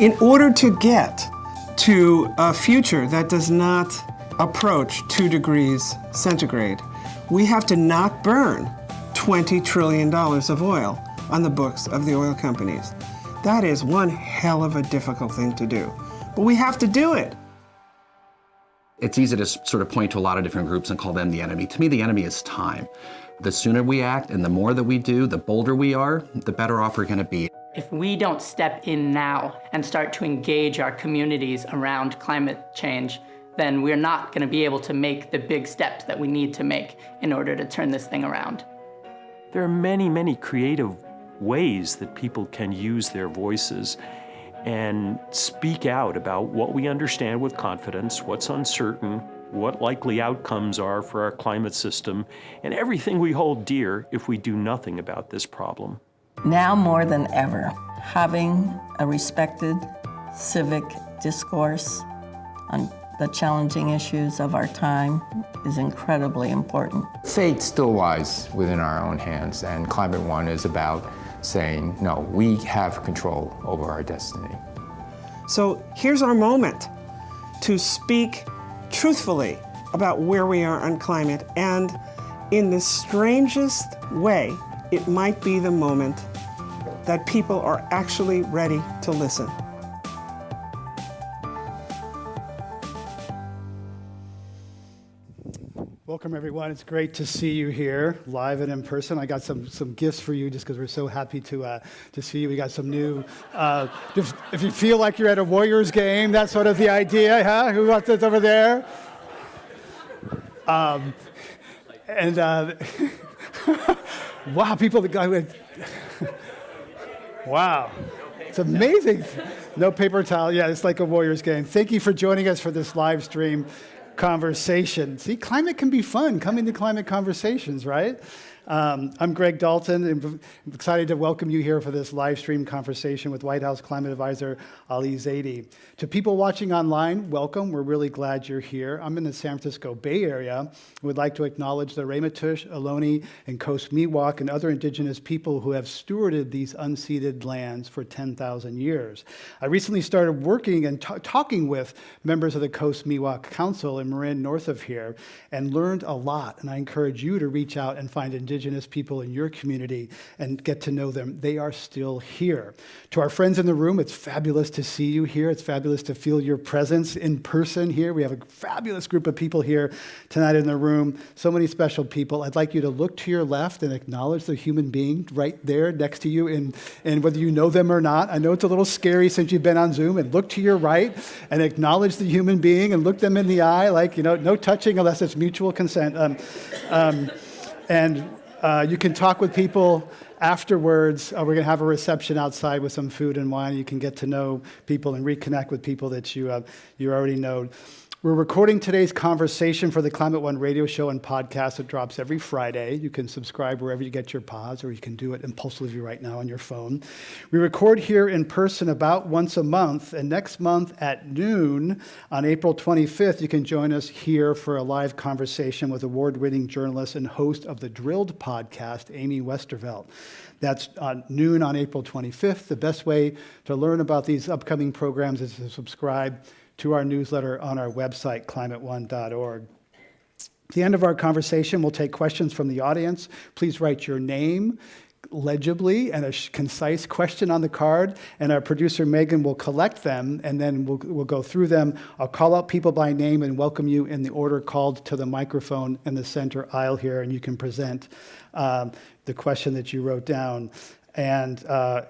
In order to get to a future that does not approach 2 degrees centigrade, we have to not burn $20 trillion of oil on the books of the oil companies. That is one hell of a difficult thing to do, but we have to do it. It's easy to sort of point to a lot of different groups and call them the enemy. To me, the enemy is time. The sooner we act and the more that we do, the bolder we are, the better off we're going to be. If we don't step in now and start to engage our communities around climate change, then we're not going to be able to make the big steps that we need to make in order to turn this thing around. There are many, many creative ways that people can use their voices and speak out about what we understand with confidence, what's uncertain, what likely outcomes are for our climate system, and everything we hold dear if we do nothing about this problem. Now more than ever, having a respected civic discourse on the challenging issues of our time is incredibly important. Fate still lies within our own hands, and Climate One is about saying, no, we have control over our destiny. So here's our moment to speak truthfully about where we are on climate, and in the strangest way, it might be the moment that people are actually ready to listen. Welcome, everyone. It's great to see you here, live and in person. I got some gifts for you just because we're so happy to see you. We got some new, if you feel like you're at a Warriors game, that's sort of the idea, huh? Who wants this over there? Wow, people, the guy with, wow. It's amazing. No paper towel. Yeah, it's like a Warriors game. Thank you for joining us for this live stream conversation. See, climate can be fun. Coming to Climate Conversations, right? I'm Greg Dalton, and I'm excited to welcome you here for this live stream conversation with White House Climate Advisor Ali Zaidi. To people watching online, welcome. We're really glad you're here. I'm in the San Francisco Bay Area. We'd like to acknowledge the Ramaytush, Ohlone, and Coast Miwok and other indigenous people who have stewarded these unceded lands for 10,000 years. I recently started working and talking with members of the Coast Miwok Council in Marin, north of here, and learned a lot. And I encourage you to reach out and find indigenous people in your community and get to know them. They are still here. To our friends in the room, it's fabulous to see you here. It's fabulous to feel your presence in person here. We have a fabulous group of people here tonight in the room. So many special people. I'd like you to look to your left and acknowledge the human being right there next to you, and whether you know them or not. I know it's a little scary since you've been on Zoom, and look to your right and acknowledge the human being and look them in the eye, like, no touching unless it's mutual consent. You can talk with people afterwards. We're going to have a reception outside with some food and wine. You can get to know people and reconnect with people that you already know. We're recording today's conversation for the Climate One radio show and podcast. It drops every Friday. You can subscribe wherever you get your pods, or you can do it impulsively right now on your phone. We record here in person about once a month, and next month at noon on April 25th, you can join us here for a live conversation with award-winning journalist and host of the Drilled podcast, Amy Westervelt. That's noon on April 25th. The best way to learn about these upcoming programs is to subscribe to our newsletter on our website, climateone.org. At the end of our conversation, we'll take questions from the audience. Please write your name legibly and a concise question on the card, and our producer Megan will collect them, and then we'll go through them. I'll call out people by name and welcome you in the order called to the microphone in the center aisle here, and you can present the question that you wrote down. And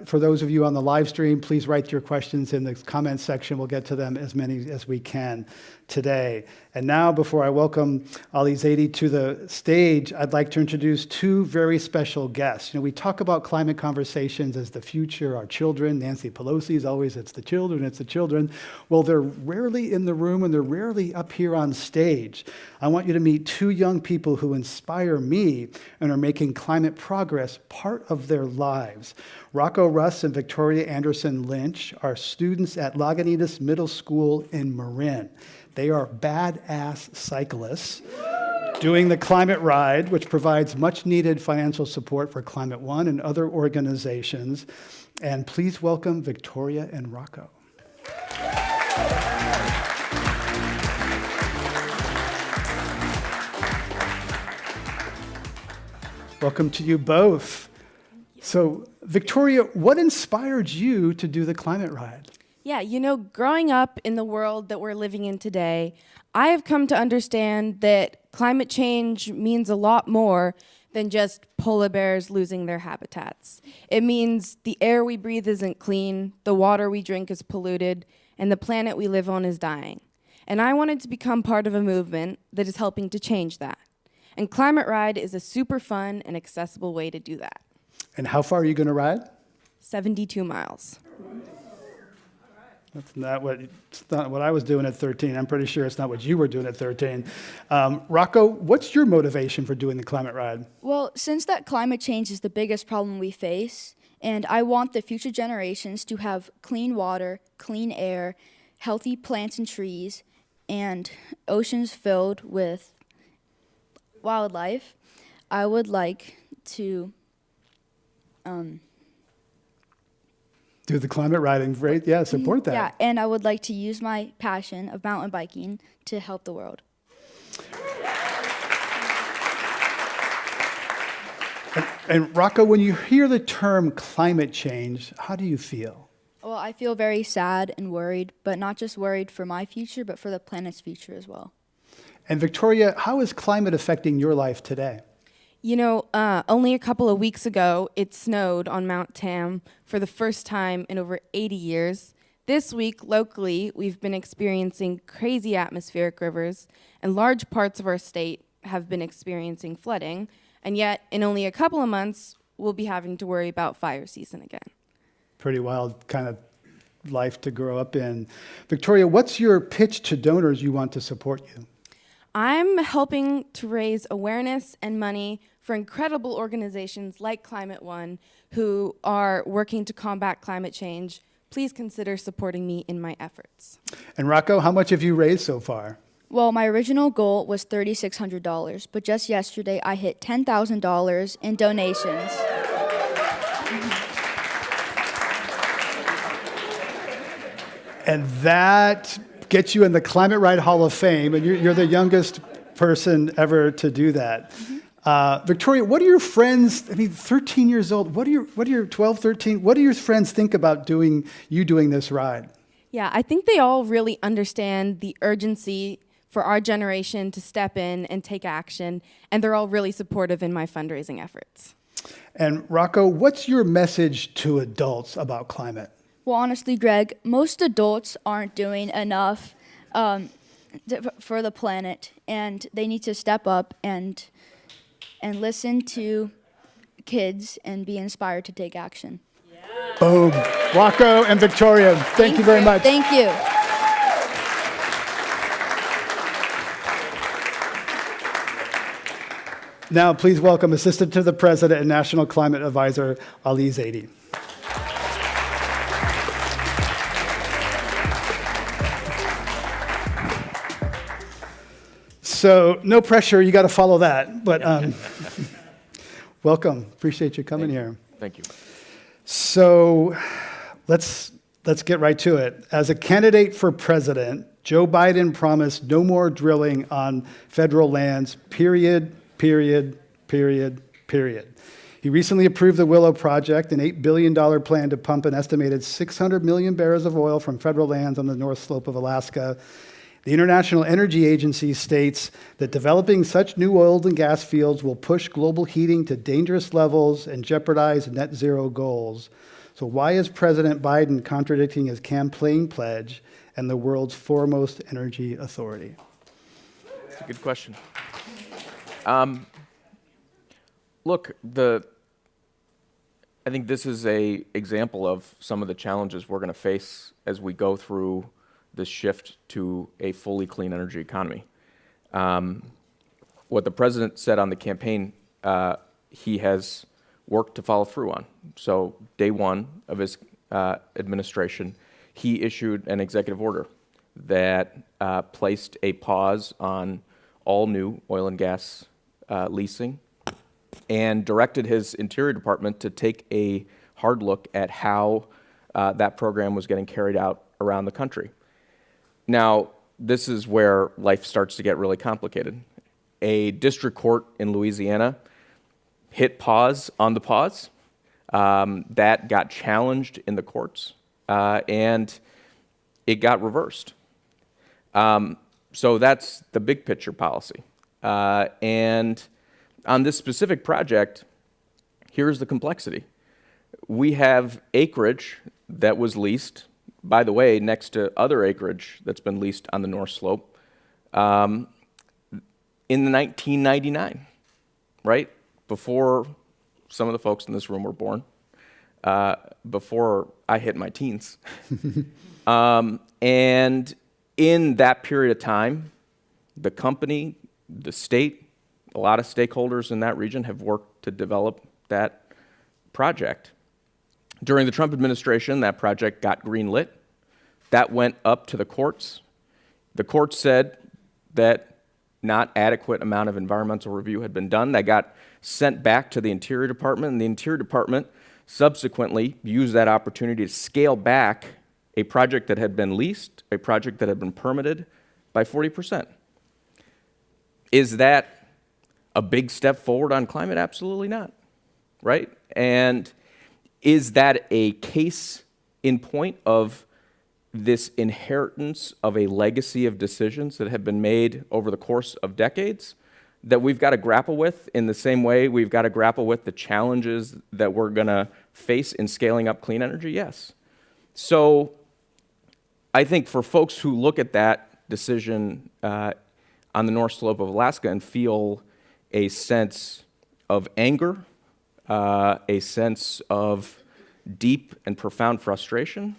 for those of you on the live stream, please write your questions in the comments section. We'll get to them as many as we can today. And now, before I welcome Ali Zaidi to the stage, I'd like to introduce two very special guests. We talk about climate conversations as the future, our children. Nancy Pelosi is always, it's the children, it's the children. Well, they're rarely in the room and they're rarely up here on stage. I want you to meet two young people who inspire me and are making climate progress part of their lives. Rocco Russ and Victoria Anderson Lynch are students at Lagunitas Middle School in Marin. They are badass cyclists doing the Climate Ride, which provides much needed financial support for Climate One and other organizations. And please welcome Victoria and Rocco. Welcome to you both. So, Victoria, what inspired you to do the climate ride? Yeah, growing up in the world that we're living in today, I have come to understand that climate change means a lot more than just polar bears losing their habitats. It means the air we breathe isn't clean, the water we drink is polluted, and the planet we live on is dying. And I wanted to become part of a movement that is helping to change that. And Climate Ride is a super fun and accessible way to do that. And how far are you going to ride? 72 miles. It's not what I was doing at 13. I'm pretty sure it's not what you were doing at 13. Rocco, what's your motivation for doing the climate ride? Well, since that climate change is the biggest problem we face, and I want the future generations to have clean water, clean air, healthy plants and trees, and oceans filled with wildlife, I would like to Do the climate riding, right? Yeah, support that. Yeah, and I would like to use my passion of mountain biking to help the world. And Rocco, when you hear the term climate change, how do you feel? Well, I feel very sad and worried, but not just worried for my future, but for the planet's future as well. And Victoria, how is climate affecting your life today? Only a couple of weeks ago, it snowed on Mount Tam for the first time in over 80 years. This week, locally, we've been experiencing crazy atmospheric rivers, and large parts of our state have been experiencing flooding. And yet, in only a couple of months, we'll be having to worry about fire season again. Pretty wild kind of life to grow up in. Victoria, what's your pitch to donors you want to support you? I'm helping to raise awareness and money for incredible organizations like Climate One who are working to combat climate change. Please consider supporting me in my efforts. And Rocco, how much have you raised so far? Well, my original goal was $3,600, but just yesterday I hit $10,000 in donations. And that gets you in the Climate Ride Hall of Fame, and you're the youngest person ever to do that. Victoria, what do your friends, 13 years old, what do your 12, 13, what do your friends think about doing this ride? Yeah, I think they all really understand the urgency for our generation to step in and take action, and they're all really supportive in my fundraising efforts. And Rocco, what's your message to adults about climate? Well, honestly, Greg, most adults aren't doing enough for the planet, and they need to step up and listen to kids and be inspired to take action. Yeah. Boom. Rocco and Victoria, thank you very much. Thank you. Now, please welcome Assistant to the President and National Climate Advisor, Ali Zaidi. So, no pressure, you got to follow that. But welcome. Appreciate you coming here. Thank you. So, let's get right to it. As a candidate for president, Joe Biden promised no more drilling on federal lands, period. He recently approved the Willow Project, an $8 billion plan to pump an estimated 600 million barrels of oil from federal lands on the North Slope of Alaska. The International Energy Agency states that developing such new oil and gas fields will push global heating to dangerous levels and jeopardize net zero goals. So why is President Biden contradicting his campaign pledge and the world's foremost energy authority? That's a good question. Look, I think this is an example of some of the challenges we're going to face as we go through this shift to a fully clean energy economy. What the president said on the campaign, he has worked to follow through on. So day one of his administration, he issued an executive order that placed a pause on all new oil and gas leasing and directed his Interior Department to take a hard look at how that program was getting carried out around the country. Now, this is where life starts to get really complicated. A district court in Louisiana hit pause on the pause. That got challenged in the courts, and it got reversed. So that's the big picture policy. And on this specific project, here's the complexity. We have acreage that was leased, by the way, next to other acreage that's been leased on the North Slope, in 1999, right? Before some of the folks in this room were born, before I hit my teens. And in that period of time, the company, the state, a lot of stakeholders in that region have worked to develop that project. During the Trump administration, that project got greenlit. That went up to the courts. The courts said that not adequate amount of environmental review had been done. That got sent back to the Interior Department, and the Interior Department subsequently used that opportunity to scale back a project that had been leased, a project that had been permitted, by 40%. Is that a big step forward on climate? Absolutely not, right? And is that a case in point of this inheritance of a legacy of decisions that have been made over the course of decades that we've got to grapple with in the same way we've got to grapple with the challenges that we're going to face in scaling up clean energy? Yes. So I think for folks who look at that decision on the North Slope of Alaska and feel a sense of anger, a sense of deep and profound frustration,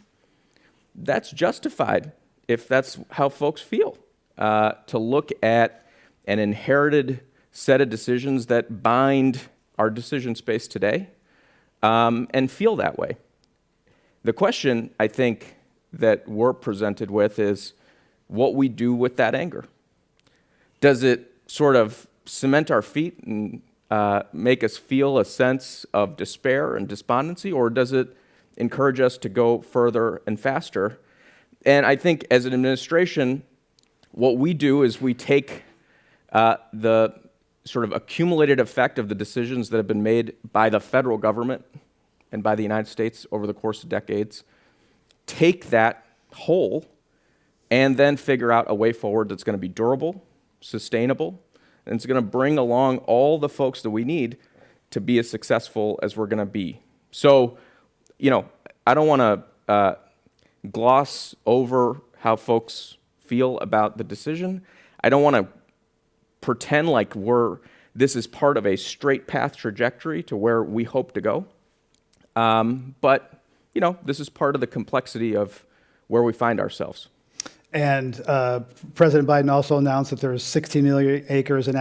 that's justified if that's how folks feel. To look at an inherited set of decisions that bind our decision space today and feel that way. The question, I think, that we're presented with is what we do with that anger. Does it sort of cement our feet and make us feel a sense of despair and despondency, or does it encourage us to go further and faster? And I think as an administration, what we do is we take the sort of accumulated effect of the decisions that have been made by the federal government and by the United States over the course of decades, take that whole, and then figure out a way forward that's going to be durable, sustainable, and it's going to bring along all the folks that we need to be as successful as we're going to be. So, I don't want to gloss over how folks feel about the decision. I don't want to pretend like this is part of a straight path trajectory to where we hope to go. But, this is part of the complexity of where we find ourselves. And President Biden also announced that there's 60 million acres in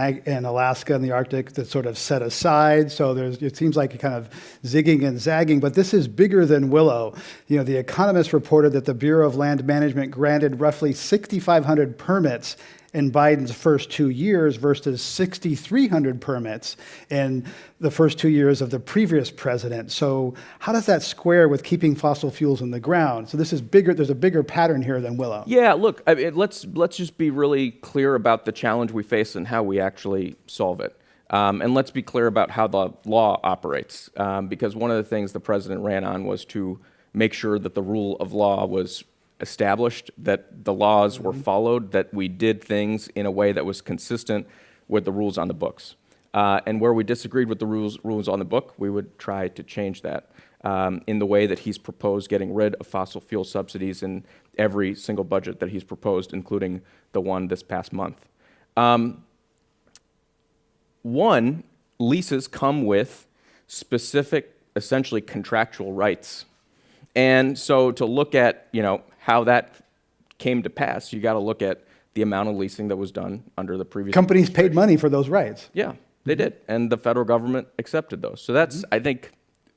Alaska and the Arctic that's sort of set aside. So it seems like you're kind of zigging and zagging, but this is bigger than Willow. The Economist reported that the Bureau of Land Management granted roughly 6,500 permits in Biden's first 2 years versus 6,300 permits in the first 2 years of the previous president. So how does that square with keeping fossil fuels in the ground? So this is bigger. There's a bigger pattern here than Willow. Yeah, look, let's just be really clear about the challenge we face and how we actually solve it. And let's be clear about how the law operates, because one of the things the president ran on was to make sure that the rule of law was established, that the laws were followed, that we did things in a way that was consistent with the rules on the books. And where we disagreed with the rules on the book, we would try to change that in the way that he's proposed getting rid of fossil fuel subsidies in every single budget that he's proposed, including the one this past month. One, leases come with specific, essentially contractual rights. And so to look at, how that came to pass, you got to look at the amount of leasing that was done under the previous Companies paid money for those rights. Yeah, they did. And the federal government accepted those. So that's, I think,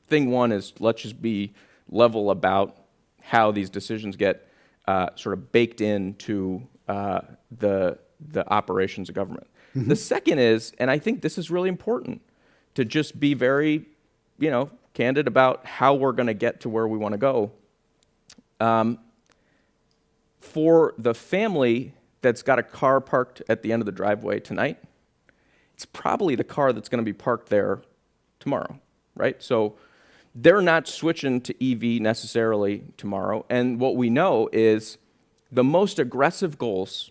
thing one is let's just be level about how these decisions get sort of baked into the operations of government. The second is, and I think this is really important, to just be very, candid about how we're going to get to where we want to go. For the family that's got a car parked at the end of the driveway tonight, it's probably the car that's going to be parked there tomorrow, right? So they're not switching to EV necessarily tomorrow. And what we know is the most aggressive goals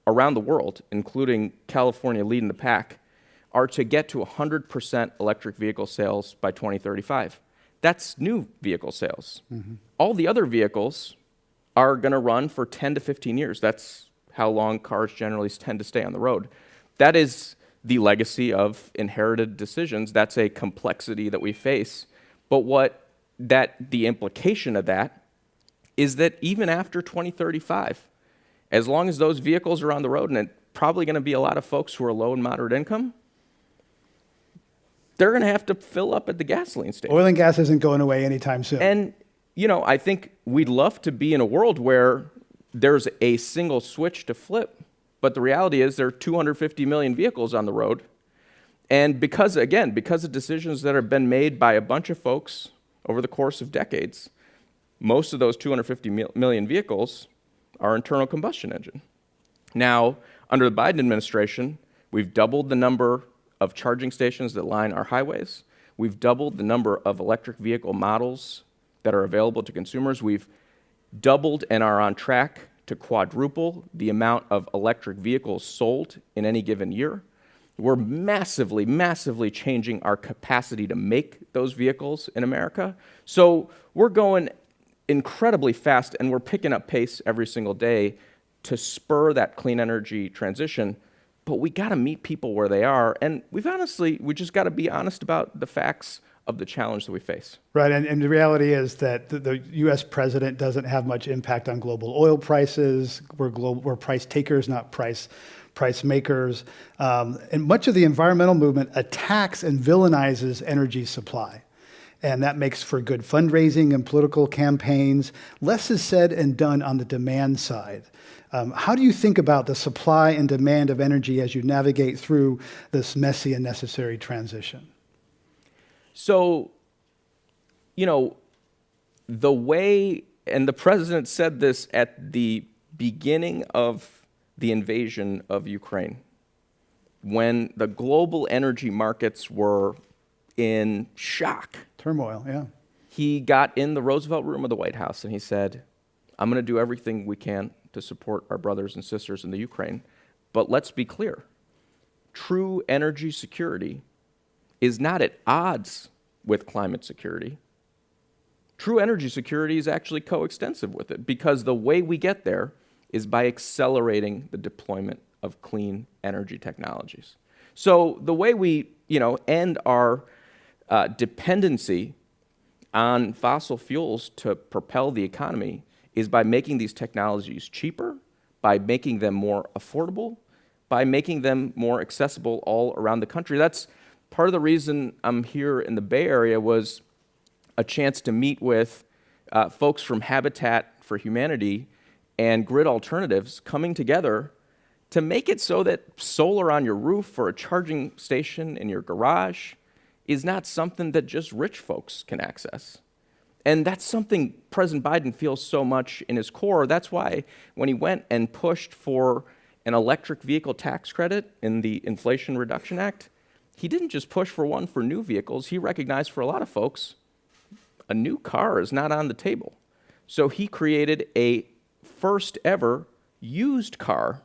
around the world, including California leading the pack, are to get to 100% electric vehicle sales by 2035. That's new vehicle sales. All the other vehicles are going to run for 10 to 15 years. That's how long cars generally tend to stay on the road. That is the legacy of inherited decisions. That's a complexity that we face. But the implication of that is that even after 2035, as long as those vehicles are on the road, and it's probably going to be a lot of folks who are low and moderate income, they're going to have to fill up at the gasoline station. Oil and gas isn't going away anytime soon. And, I think we'd love to be in a world where there's a single switch to flip, but the reality is there are 250 million vehicles on the road. And because of decisions that have been made by a bunch of folks over the course of decades, most of those 250 million vehicles are internal combustion engine. Now, under the Biden administration, we've doubled the number of charging stations that line our highways. We've doubled the number of electric vehicle models that are available to consumers. We've doubled and are on track to quadruple the amount of electric vehicles sold in any given year. We're massively, massively changing our capacity to make those vehicles in America. So we're going incredibly fast, and we're picking up pace every single day to spur that clean energy transition. But we got to meet people where they are, and we just got to be honest about the facts of the challenge that we face. Right, and the reality is that the U.S. president doesn't have much impact on global oil prices. We're price takers, not price makers. And much of the environmental movement attacks and villainizes energy supply. And that makes for good fundraising and political campaigns. Less is said and done on the demand side. How do you think about the supply and demand of energy as you navigate through this messy and necessary transition? So, the way, and the president said this at the beginning of the invasion of Ukraine, when the global energy markets were in shock. Turmoil, yeah. He got in the Roosevelt room of the White House and he said, I'm going to do everything we can to support our brothers and sisters in the Ukraine. But let's be clear. True energy security is not at odds with climate security. True energy security is actually coextensive with it, because the way we get there is by accelerating the deployment of clean energy technologies. So the way we, end our dependency on fossil fuels to propel the economy is by making these technologies cheaper, by making them more affordable, by making them more accessible all around the country. That's part of the reason I'm here in the Bay Area, was a chance to meet with folks from Habitat for Humanity and Grid Alternatives coming together to make it so that solar on your roof or a charging station in your garage is not something that just rich folks can access. And that's something President Biden feels so much in his core. That's why when he went and pushed for an electric vehicle tax credit in the Inflation Reduction Act, he didn't just push for one for new vehicles. He recognized for a lot of folks, a new car is not on the table. So he created a first ever used car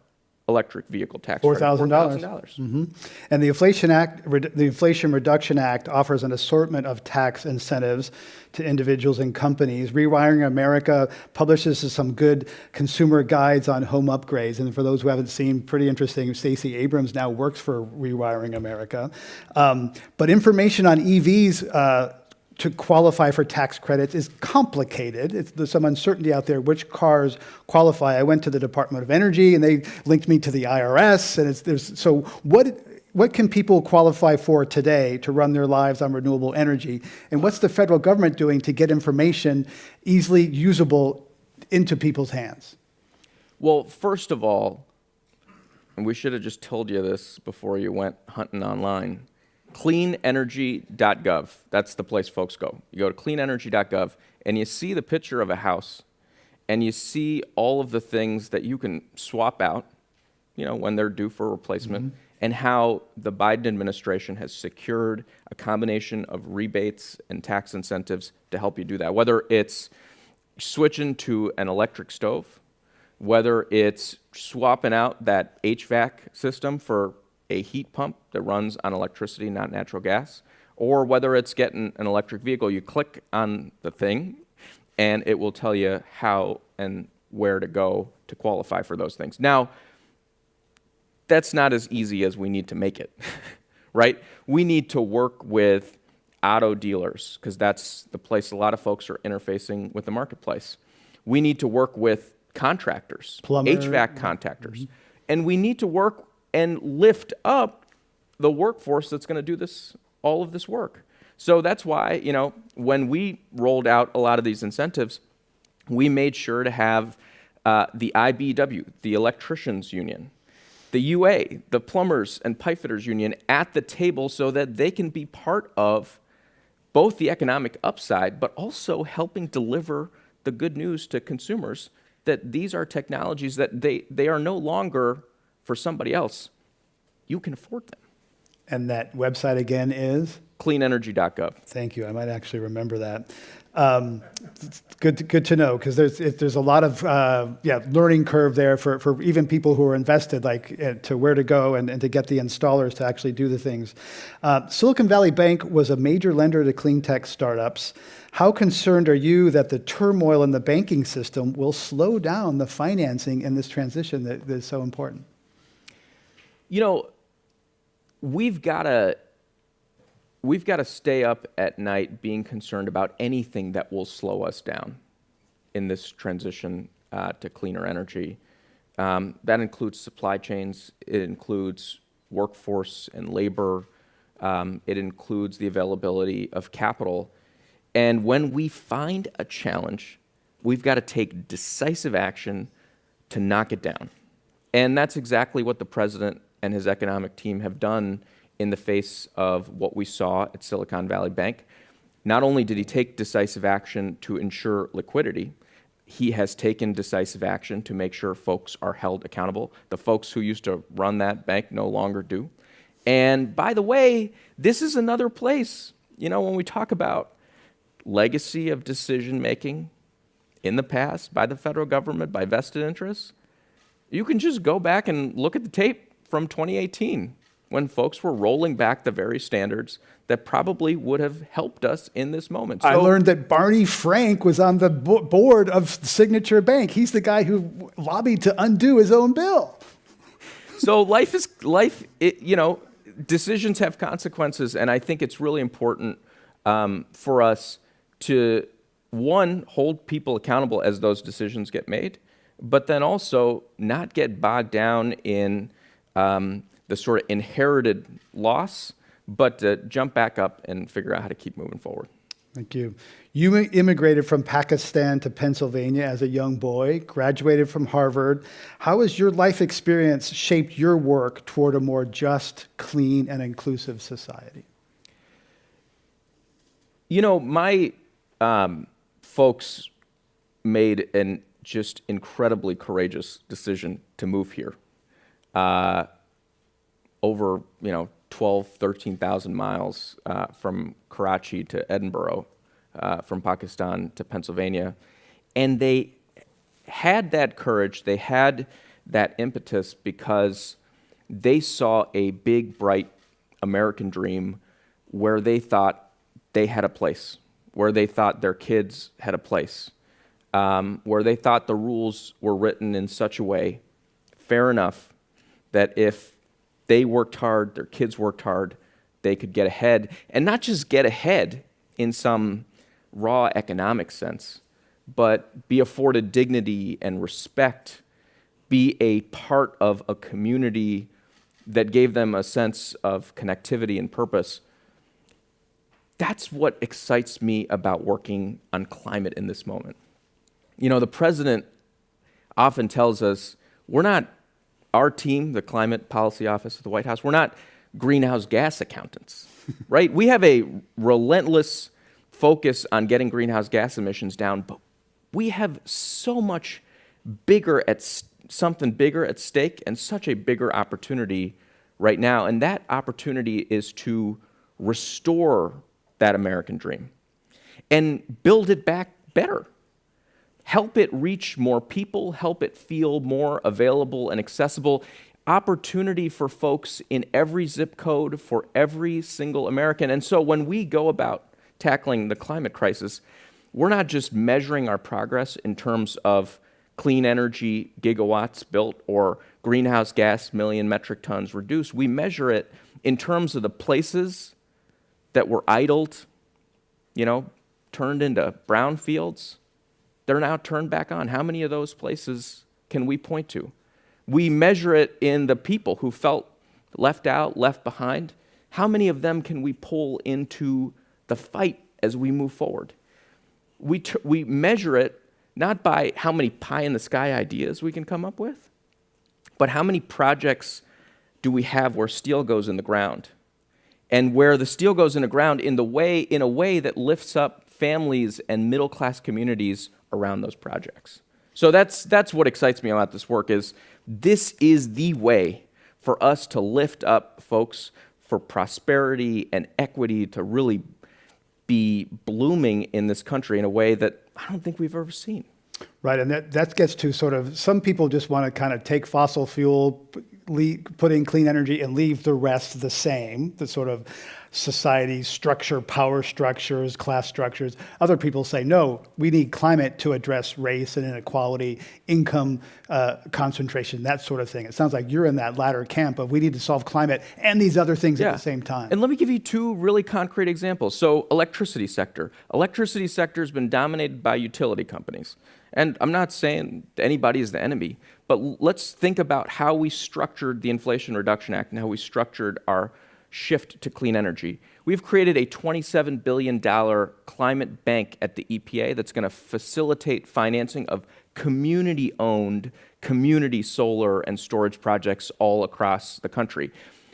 electric vehicle tax credit. $4,000. And the Inflation Reduction Act offers an assortment of tax incentives to individuals and companies. Rewiring America publishes some good consumer guides on home upgrades. And for those who haven't seen, pretty interesting, Stacey Abrams now works for Rewiring America. But information on EVs to qualify for tax credits is complicated. There's some uncertainty out there which cars qualify. I went to the Department of Energy and they linked me to the IRS. And so what can people qualify for today to run their lives on renewable energy? And what's the federal government doing to get information easily usable into people's hands? Well, first of all, and we should have just told you this before you went hunting online, cleanenergy.gov. That's the place folks go. You go to cleanenergy.gov and you see the picture of a house and you see all of the things that you can swap out, when they're due for replacement, and how the Biden administration has secured a combination of rebates and tax incentives to help you do that. Whether it's switching to an electric stove, whether it's swapping out that HVAC system for a heat pump that runs on electricity, not natural gas, or whether it's getting an electric vehicle. You click on the thing, and it will tell you how and where to go to qualify for those things. Now, that's not as easy as we need to make it, right? We need to work with auto dealers, because that's the place a lot of folks are interfacing with the marketplace. We need to work with contractors, Plumber. HVAC contractors, and we need to work and lift up the workforce that's going to do all of this work. So that's why, when we rolled out a lot of these incentives, we made sure to have the IBEW, the electricians union, the UA, the plumbers and pipefitters union at the table so that they can be part of both the economic upside, but also helping deliver the good news to consumers that these are technologies that they are no longer for somebody else. You can afford them. And that website again is? Cleanenergy.gov. Thank you. I might actually remember that. It's good to know, because there's a lot of learning curve there for even people who are invested, to where to go and to get the installers to actually do the things. Silicon Valley Bank was a major lender to clean tech startups. How concerned are you that the turmoil in the banking system will slow down the financing in this transition that is so important? We've got to stay up at night being concerned about anything that will slow us down in this transition to cleaner energy. That includes supply chains. It includes workforce and labor. It includes the availability of capital. And when we find a challenge, we've got to take decisive action to knock it down. And that's exactly what the president and his economic team have done in the face of what we saw at Silicon Valley Bank. Not only did he take decisive action to ensure liquidity, he has taken decisive action to make sure folks are held accountable. The folks who used to run that bank no longer do. And by the way, this is another place, when we talk about legacy of decision-making in the past by the federal government, by vested interests, you can just go back and look at the tape from 2018, when folks were rolling back the very standards that probably would have helped us in this moment. I learned that Barney Frank was on the board of Signature Bank. He's the guy who lobbied to undo his own bill. So decisions have consequences, and I think it's really important for us to, one, hold people accountable as those decisions get made, but then also not get bogged down in the sort of inherited loss, but to jump back up and figure out how to keep moving forward. Thank you. You immigrated from Pakistan to Pennsylvania as a young boy, graduated from Harvard. How has your life experience shaped your work toward a more just, clean, and inclusive society? My folks made an just incredibly courageous decision to move here. Over 13,000 miles from Karachi to Edinburgh, from Pakistan to Pennsylvania. And they had that courage, they had that impetus because they saw a big, bright American dream where they thought they had a place, where they thought their kids had a place, where they thought the rules were written in such a way, fair enough, that if they worked hard, their kids worked hard, they could get ahead. And not just get ahead in some raw economic sense, but be afforded dignity and respect, be a part of a community that gave them a sense of connectivity and purpose. That's what excites me about working on climate in this moment. The president often tells us we're not, our team, the Climate Policy Office at the White House, we're not greenhouse gas accountants, right? We have a relentless focus on getting greenhouse gas emissions down, but we have so much bigger something bigger at stake and such a bigger opportunity right now. And that opportunity is to restore that American dream and build it back better. Help it reach more people, help it feel more available and accessible. Opportunity for folks in every zip code, for every single American. And so when we go about tackling the climate crisis, we're not just measuring our progress in terms of clean energy gigawatts built or greenhouse gas million metric tons reduced. We measure it in terms of the places that were idled, turned into brownfields. They're now turned back on. How many of those places can we point to? We measure it in the people who felt left out, left behind. How many of them can we pull into the fight as we move forward? We measure it not by how many pie-in-the-sky ideas we can come up with, but how many projects do we have where steel goes in the ground, and where the steel goes in the ground in a way that lifts up families and middle-class communities around those projects. So that's what excites me about this work. This is the way for us to lift up folks, for prosperity and equity to really be blooming in this country in a way that I don't think we've ever seen. Right, and that gets to sort of, some people just want to kind of take fossil fuel, put in clean energy, and leave the rest the same, the sort of society structure, power structures, class structures. Other people say, no, we need climate to address race and inequality, income concentration, that sort of thing. It sounds like you're in that latter camp of we need to solve climate and these other things at the same time. And let me give you two really concrete examples. So electricity sector. Electricity sector has been dominated by utility companies. And I'm not saying anybody is the enemy, but let's think about how we structured the Inflation Reduction Act and how we structured our shift to clean energy. We've created a $27 billion climate bank at the EPA that's going to facilitate financing of community-owned, community solar and storage projects all across the country.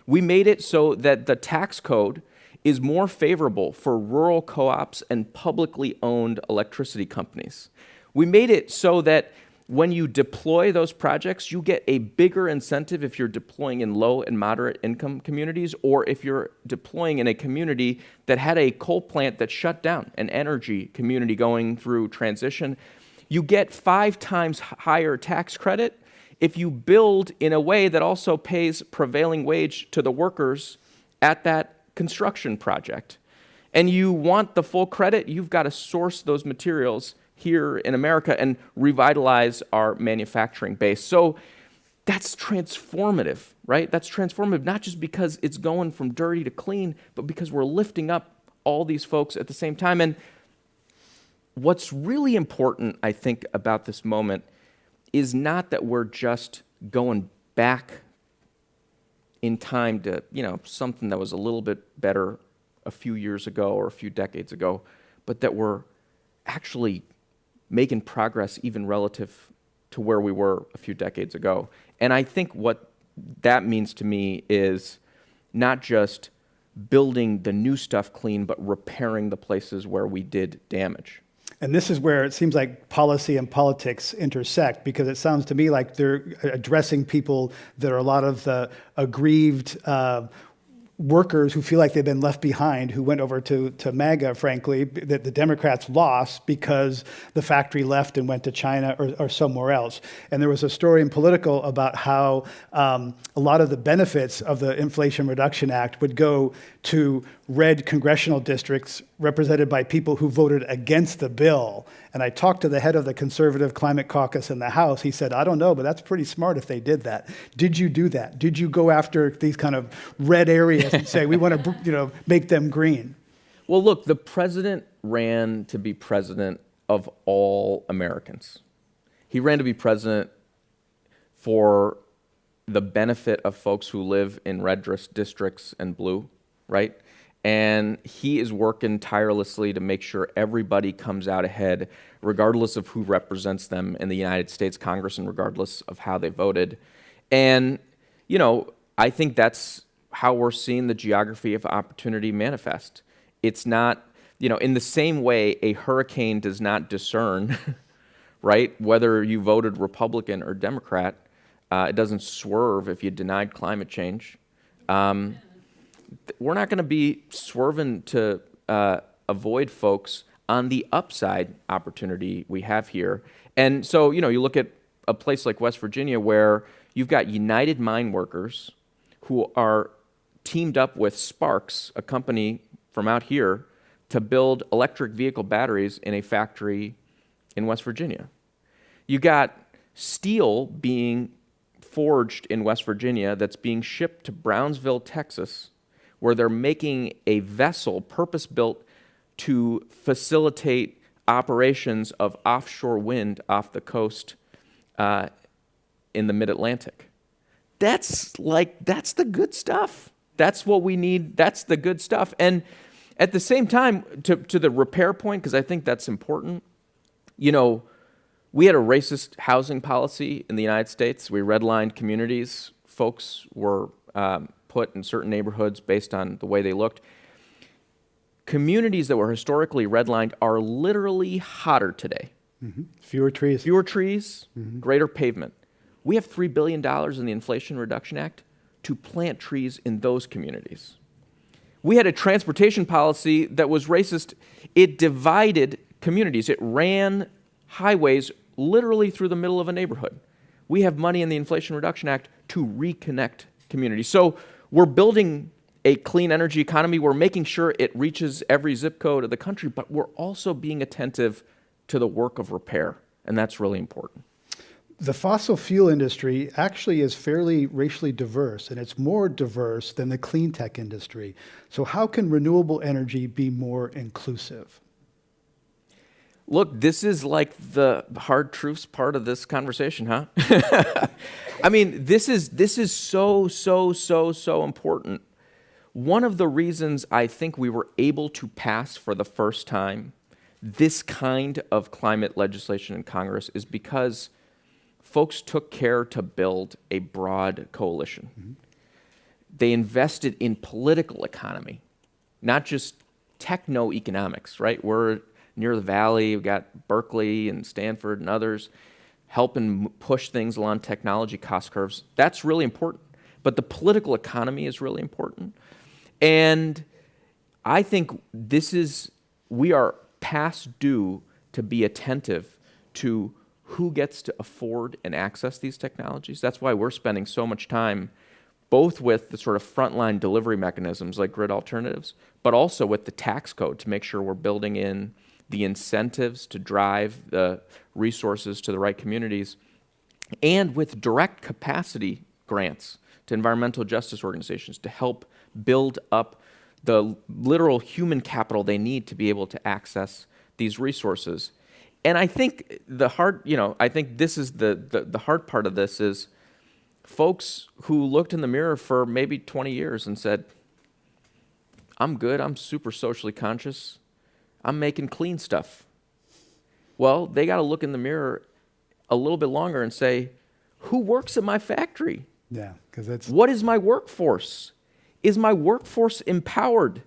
We made it so that the tax code is more favorable for rural co-ops and publicly owned electricity companies. We made it so that when you deploy those projects, you get a bigger incentive if you're deploying in low and moderate income communities, or if you're deploying in a community that had a coal plant that shut down, an energy community going through transition. You get 5 times higher tax credit if you build in a way that also pays prevailing wage to the workers at that construction project. And you want the full credit, you've got to source those materials here in America and revitalize our manufacturing base. So that's transformative, right? That's transformative, not just because it's going from dirty to clean, but because we're lifting up all these folks at the same time. And what's really important, I think, about this moment is not that we're just going back in time to, something that was a little bit better a few years ago or a few decades ago, but that we're actually making progress even relative to where we were a few decades ago. And I think what that means to me is not just building the new stuff clean, but repairing the places where we did damage. And this is where it seems like policy and politics intersect, because it sounds to me like they're addressing people that are a lot of the aggrieved workers who feel like they've been left behind, who went over to MAGA, frankly, that the Democrats lost because the factory left and went to China or somewhere else. And there was a story in Politico about how a lot of the benefits of the Inflation Reduction Act would go to red congressional districts represented by people who voted against the bill. And I talked to the head of the Conservative Climate Caucus in the House. He said, I don't know, but that's pretty smart if they did that. Did you do that? Did you go after these kind of red areas and say, we want to make them green? Well, look, the president ran to be president of all Americans. He ran to be president for the benefit of folks who live in red districts and blue, right? And he is working tirelessly to make sure everybody comes out ahead, regardless of who represents them in the United States Congress and regardless of how they voted. And, I think that's how we're seeing the geography of opportunity manifest. It's not, in the same way a hurricane does not discern right? Whether you voted Republican or Democrat, it doesn't swerve if you denied climate change. We're not going to be swerving to avoid folks on the upside opportunity we have here. And so, you look at a place like West Virginia where you've got United Mine Workers who are teamed up with Sparks, a company from out here, to build electric vehicle batteries in a factory in West Virginia. You got steel being forged in West Virginia that's being shipped to Brownsville, Texas, where they're making a vessel purpose-built to facilitate operations of offshore wind off the coast in the mid-Atlantic. That's the good stuff. That's what we need. That's the good stuff. And at the same time, to the repair point, because I think that's important, we had a racist housing policy in the United States. We redlined communities. Folks were put in certain neighborhoods based on the way they looked. Communities that were historically redlined are literally hotter today. Mm-hmm. Fewer trees. Fewer trees, greater pavement. We have $3 billion in the Inflation Reduction Act to plant trees in those communities. We had a transportation policy that was racist. It divided communities. It ran highways literally through the middle of a neighborhood. We have money in the Inflation Reduction Act to reconnect communities. So we're building a clean energy economy. We're making sure it reaches every zip code of the country, but we're also being attentive to the work of repair, and that's really important. The fossil fuel industry actually is fairly racially diverse, and it's more diverse than the clean tech industry. So how can renewable energy be more inclusive? Look, this is like the hard truths part of this conversation, huh? I mean, this is so important. One of the reasons I think we were able to pass for the first time this kind of climate legislation in Congress is because folks took care to build a broad coalition. Mm-hmm. They invested in political economy, not just techno-economics, right? We're near the valley, we've got Berkeley and Stanford and others helping push things along technology cost curves. That's really important. But the political economy is really important. And I think we are past due to be attentive to who gets to afford and access these technologies. That's why we're spending so much time both with the sort of frontline delivery mechanisms like grid alternatives, but also with the tax code to make sure we're building in the incentives to drive the resources to the right communities, and with direct capacity grants to environmental justice organizations to help build up the literal human capital they need to be able to access these resources. And I think I think this is the hard part of this is folks who looked in the mirror for maybe 20 years and said, I'm good, I'm super socially conscious, I'm making clean stuff. Well, they got to look in the mirror a little bit longer and say, who works at my factory? Yeah, because it's... What is my workforce? Is my workforce empowered?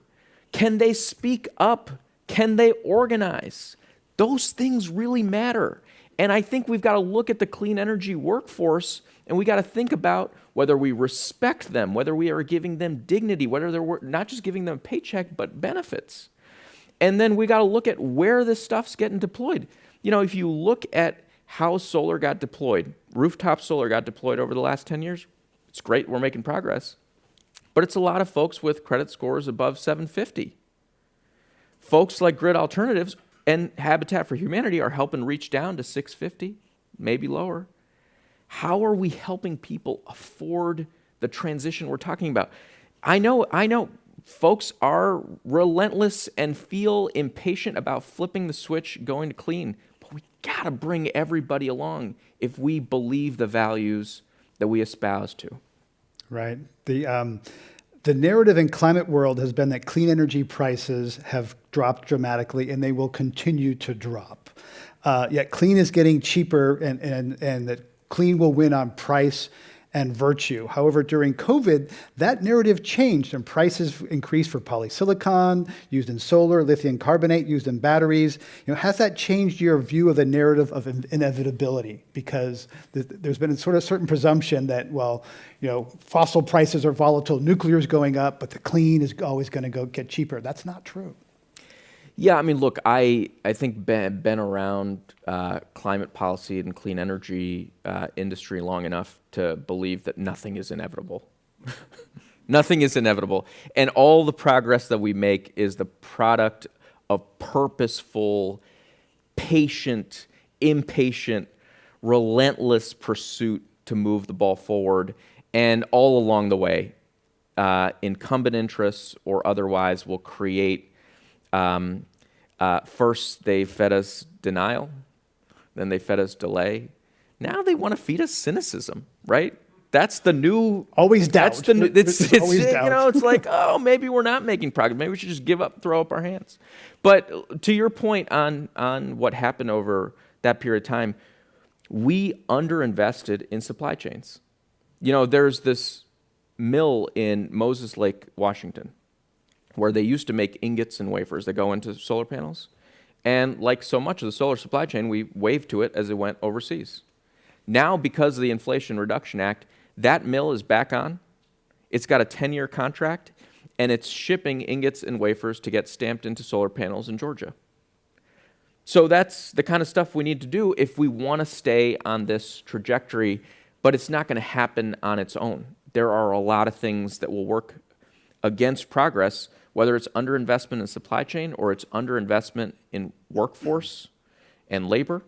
Can they speak up? Can they organize? Those things really matter. And I think we've got to look at the clean energy workforce and we got to think about whether we respect them, whether we are giving them dignity, whether they're not just giving them a paycheck, but benefits. And then we got to look at where this stuff's getting deployed. If you look at how solar got deployed, rooftop solar got deployed over the last 10 years, it's great, we're making progress. But it's a lot of folks with credit scores above 750. Folks like Grid Alternatives and Habitat for Humanity are helping reach down to 650, maybe lower. How are we helping people afford the transition we're talking about? I know folks are relentless and feel impatient about flipping the switch, going to clean, but we gotta bring everybody along if we believe the values that we espouse to. Right. The narrative in climate world has been that clean energy prices have dropped dramatically and they will continue to drop. Yet clean is getting cheaper and that clean will win on price and virtue. However, during COVID, that narrative changed and prices increased for polysilicon used in solar, lithium carbonate used in batteries. Has that changed your view of the narrative of inevitability? Because there's been a sort of certain presumption that, well, fossil prices are volatile, nuclear is going up, but the clean is always going to get cheaper. That's not true. Yeah, I mean, look, I think been around climate policy and clean energy industry long enough to believe that nothing is inevitable. Nothing is inevitable. And all the progress that we make is the product of purposeful, patient, impatient, relentless pursuit to move the ball forward. And all along the way, incumbent interests or otherwise will create first, they fed us denial, then they fed us delay. Now they want to feed us cynicism, right? That's the new. Always doubt. That's the new. It's always doubt. it's like, oh, maybe we're not making progress. Maybe we should just give up, throw up our hands. But to your point on what happened over that period of time, we underinvested in supply chains. There's this mill in Moses Lake, Washington, where they used to make ingots and wafers that go into solar panels. And like so much of the solar supply chain, we waved to it as it went overseas. Now, because of the Inflation Reduction Act, that mill is back on. It's got a 10-year contract, and it's shipping ingots and wafers to get stamped into solar panels in Georgia. So that's the kind of stuff we need to do if we want to stay on this trajectory, but it's not going to happen on its own. There are a lot of things that will work against progress, whether it's underinvestment in supply chain or it's underinvestment in workforce and labor.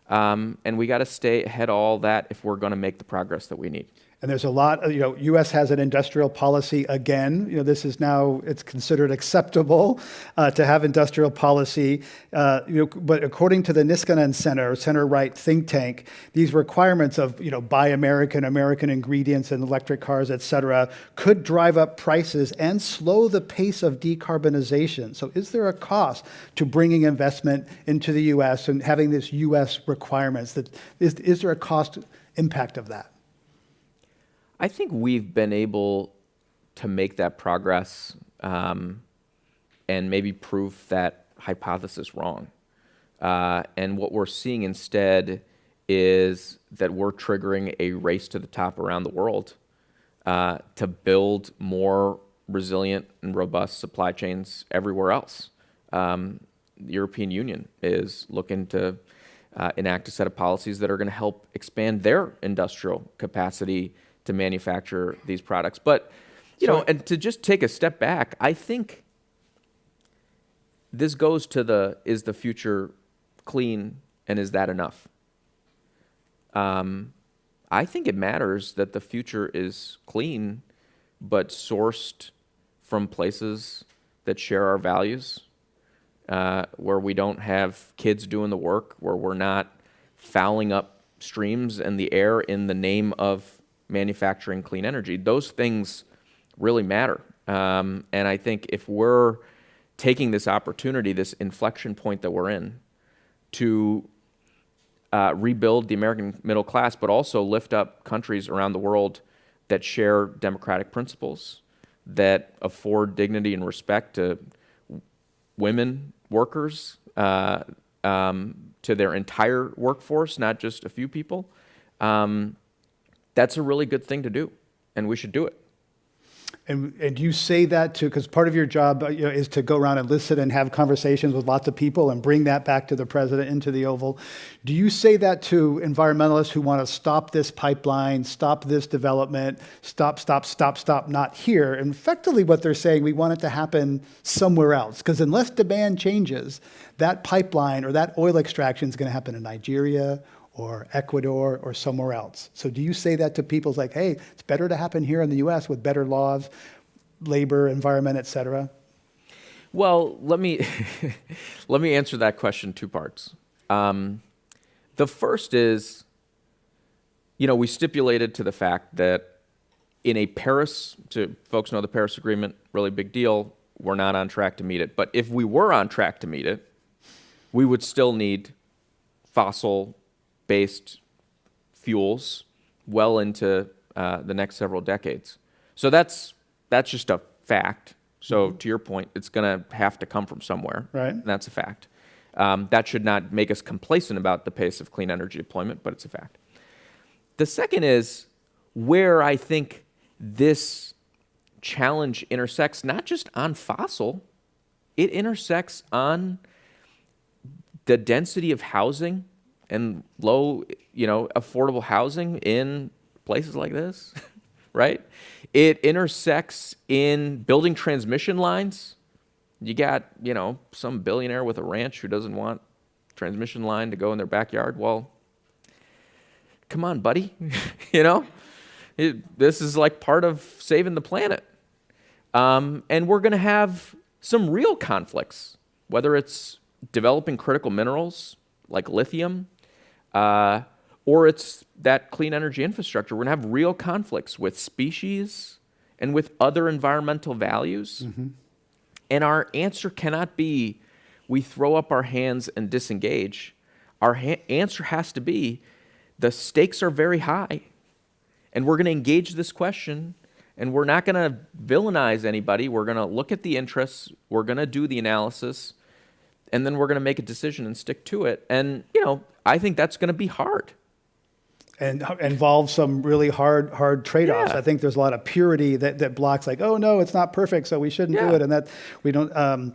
And we got to stay ahead of all that if we're going to make the progress that we need. And there's a lot of, U.S. has an industrial policy again. This is now, it's considered acceptable to have industrial policy. But according to the Niskanen Center, center-right think tank, these requirements of, buy American, American ingredients in electric cars, et cetera, could drive up prices and slow the pace of decarbonization. So is there a cost to bringing investment into the U.S. and having this U.S. requirements? Is there a cost impact of that? I think we've been able to make that progress and maybe prove that hypothesis wrong. And what we're seeing instead is that we're triggering a race to the top around the world to build more resilient and robust supply chains everywhere else. The European Union is looking to enact a set of policies that are going to help expand their industrial capacity to manufacture these products. But, and to just take a step back, I think this goes to is the future clean and is that enough? I think it matters that the future is clean, but sourced from places that share our values, where we don't have kids doing the work, where we're not fouling up streams and the air in the name of manufacturing clean energy. Those things really matter. And I think if we're taking this opportunity, this inflection point that we're in, to rebuild the American middle class, but also lift up countries around the world that share democratic principles, that afford dignity and respect to women workers, to their entire workforce, not just a few people, that's a really good thing to do, and we should do it. And you say that because part of your job is to go around and listen and have conversations with lots of people and bring that back to the president into the Oval. Do you say that to environmentalists who want to stop this pipeline, stop this development, stop, not here? And effectively what they're saying, we want it to happen somewhere else, because unless demand changes, that pipeline or that oil extraction is going to happen in Nigeria or Ecuador or somewhere else. So do you say that to people? It's like, hey, it's better to happen here in the U.S. with better laws, labor, environment, et cetera? Well, let me answer that question two parts. The first is, we stipulated to the fact that in a Paris, to folks know the Paris Agreement, really big deal, we're not on track to meet it. But if we were on track to meet it, we would still need fossil-based fuels well into the next several decades. So that's just a fact. So to your point, it's going to have to come from somewhere. Right. And that's a fact. That should not make us complacent about the pace of clean energy deployment, but it's a fact. The second is where I think this challenge intersects not just on fossil, it intersects on the density of housing and low, affordable housing in places like this, right? It intersects in building transmission lines. You got, some billionaire with a ranch who doesn't want transmission line to go in their backyard. Well, come on, buddy. This is like part of saving the planet. And we're going to have some real conflicts, whether it's developing critical minerals like lithium, or it's that clean energy infrastructure. We're going to have real conflicts with species and with other environmental values. And our answer cannot be we throw up our hands and disengage. Our answer has to be the stakes are very high. And we're going to engage this question, and we're not going to villainize anybody. We're going to look at the interests. We're going to do the analysis, and then we're going to make a decision and stick to it. And, I think that's going to be hard. And involves some really hard trade-offs. Yeah. I think there's a lot of purity that blocks, like, oh no, it's not perfect, so we shouldn't do it, and that we don't.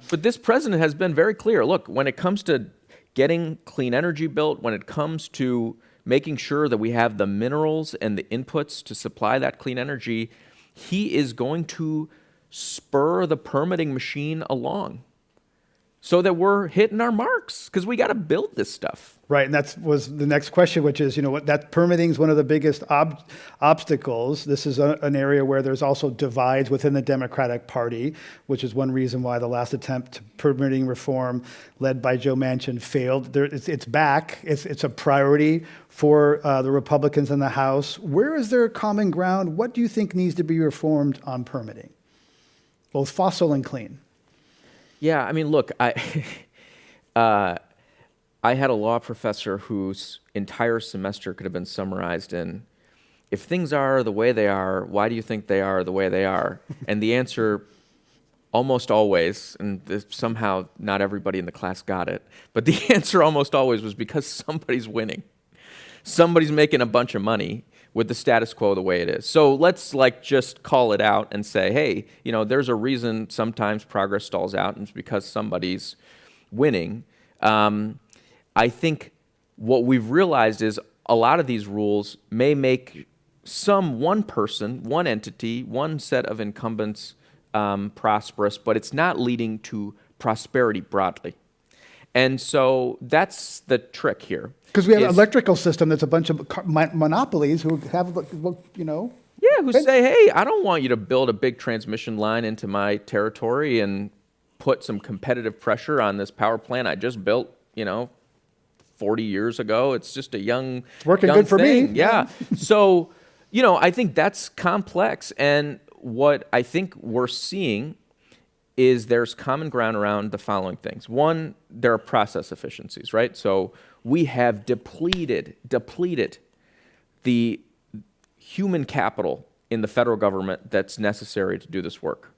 But this president has been very clear. Look, when it comes to getting clean energy built, when it comes to making sure that we have the minerals and the inputs to supply that clean energy, he is going to spur the permitting machine along so that we're hitting our marks, because we got to build this stuff. Right, and that was the next question, which is, that permitting is one of the biggest obstacles. This is an area where there's also divides within the Democratic Party, which is one reason why the last attempt to permitting reform led by Joe Manchin failed. It's back. It's a priority for the Republicans in the House. Where is there common ground? What do you think needs to be reformed on permitting, both fossil and clean? Yeah, look, I had a law professor whose entire semester could have been summarized in, if things are the way they are, why do you think they are the way they are? And the answer almost always, and somehow not everybody in the class got it, but the answer almost always was because somebody's winning. Somebody's making a bunch of money with the status quo the way it is. So let's just call it out and say, hey, there's a reason sometimes progress stalls out, and it's because somebody's winning. I think what we've realized is a lot of these rules may make one person, one entity, one set of incumbents prosperous, but it's not leading to prosperity broadly. And so that's the trick here. Because we have an electrical system that's a bunch of monopolies who have, Yeah, who say, hey, I don't want you to build a big transmission line into my territory and put some competitive pressure on this power plant I just built, 40 years ago. It's just a young working young good for thing. me. Yeah. So, I think that's complex. And what I think we're seeing is there's common ground around the following things. One, there are process efficiencies, right? So we have depleted the human capital in the federal government that's necessary to do this work,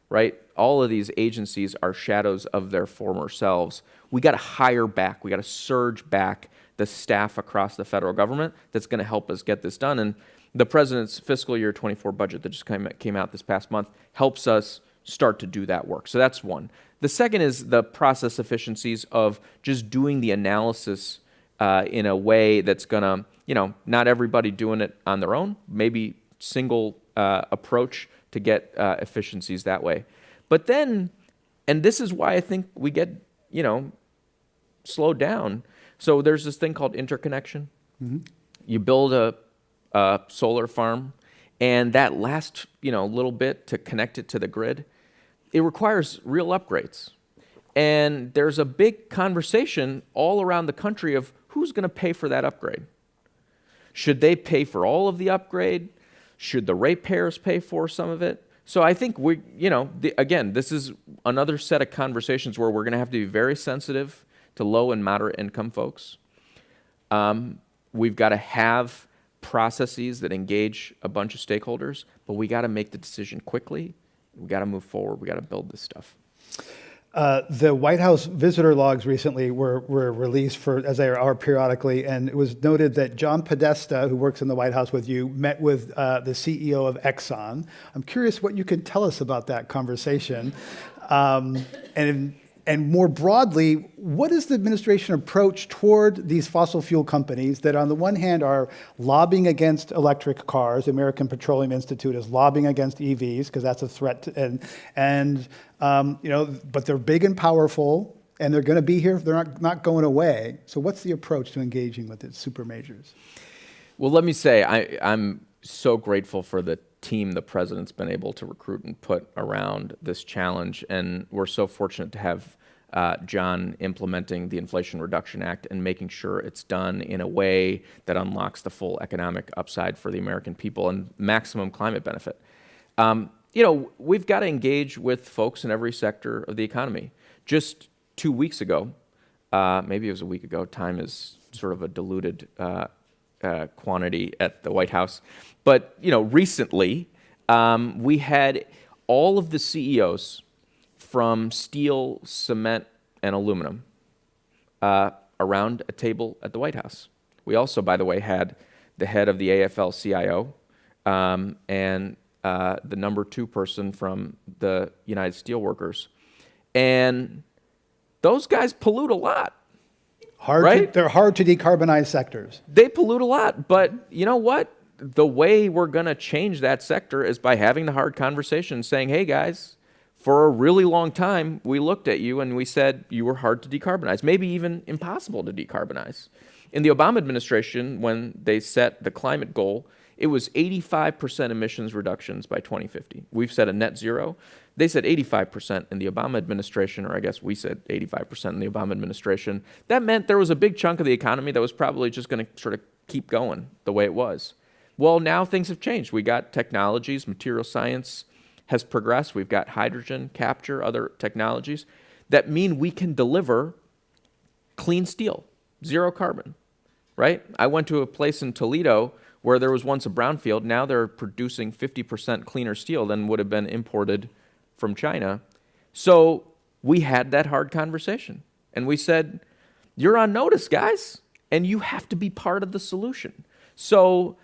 right? All of these agencies are shadows of their former selves. We got to hire back. We got to surge back the staff across the federal government that's going to help us get this done. And the president's fiscal year 24 budget that just came out this past month helps us start to do that work. So that's one. The second is the process efficiencies of just doing the analysis in a way that's going to, not everybody doing it on their own, maybe single approach to get efficiencies that way. But then, and this is why I think we get, slowed down. So there's this thing called interconnection. Mm-hmm. You build a solar farm, and that last, little bit to connect it to the grid, it requires real upgrades. And there's a big conversation all around the country of who's going to pay for that upgrade. Should they pay for all of the upgrade? Should the ratepayers pay for some of it? So I think again, this is another set of conversations where we're going to have to be very sensitive to low and moderate income folks. We've got to have processes that engage a bunch of stakeholders, but we got to make the decision quickly. We got to move forward. We got to build this stuff. The White House visitor logs recently were released, as they are periodically, and it was noted that John Podesta, who works in the White House with you, met with the CEO of Exxon. I'm curious what you can tell us about that conversation. And more broadly, what is the administration approach toward these fossil fuel companies that on the one hand are lobbying against electric cars? The American Petroleum Institute is lobbying against EVs because that's a threat, but they're big and powerful, and they're going to be here. They're not going away. So what's the approach to engaging with the super majors? Well, let me say, I'm so grateful for the team the president's been able to recruit and put around this challenge, and we're so fortunate to have John implementing the Inflation Reduction Act and making sure it's done in a way that unlocks the full economic upside for the American people and maximum climate benefit. We've got to engage with folks in every sector of the economy. Just 2 weeks ago, maybe it was a week ago, time is sort of a diluted quantity at the White House. But, recently, we had all of the CEOs from steel, cement, and aluminum around a table at the White House. We also, by the way, had the head of the AFL-CIO and the number 2 person from the United Steelworkers. And those guys pollute a lot. Right? They're hard to decarbonize sectors. They pollute a lot, but you know what? The way we're going to change that sector is by having the hard conversation, saying, hey guys, for a really long time, we looked at you and we said you were hard to decarbonize, maybe even impossible to decarbonize. In the Obama administration, when they set the climate goal, it was 85% emissions reductions by 2050. We've set a net zero. They said 85% in the Obama administration, or I guess we said 85% in the Obama administration. That meant there was a big chunk of the economy that was probably just going to sort of keep going the way it was. Well, now things have changed. We got technologies, material science has progressed. We've got hydrogen capture, other technologies that mean we can deliver clean steel, zero carbon, right? I went to a place in Toledo where there was once a brownfield. Now they're producing 50% cleaner steel than would have been imported from China. So we had that hard conversation. And we said, you're on notice, guys, and you have to be part of the solution. So,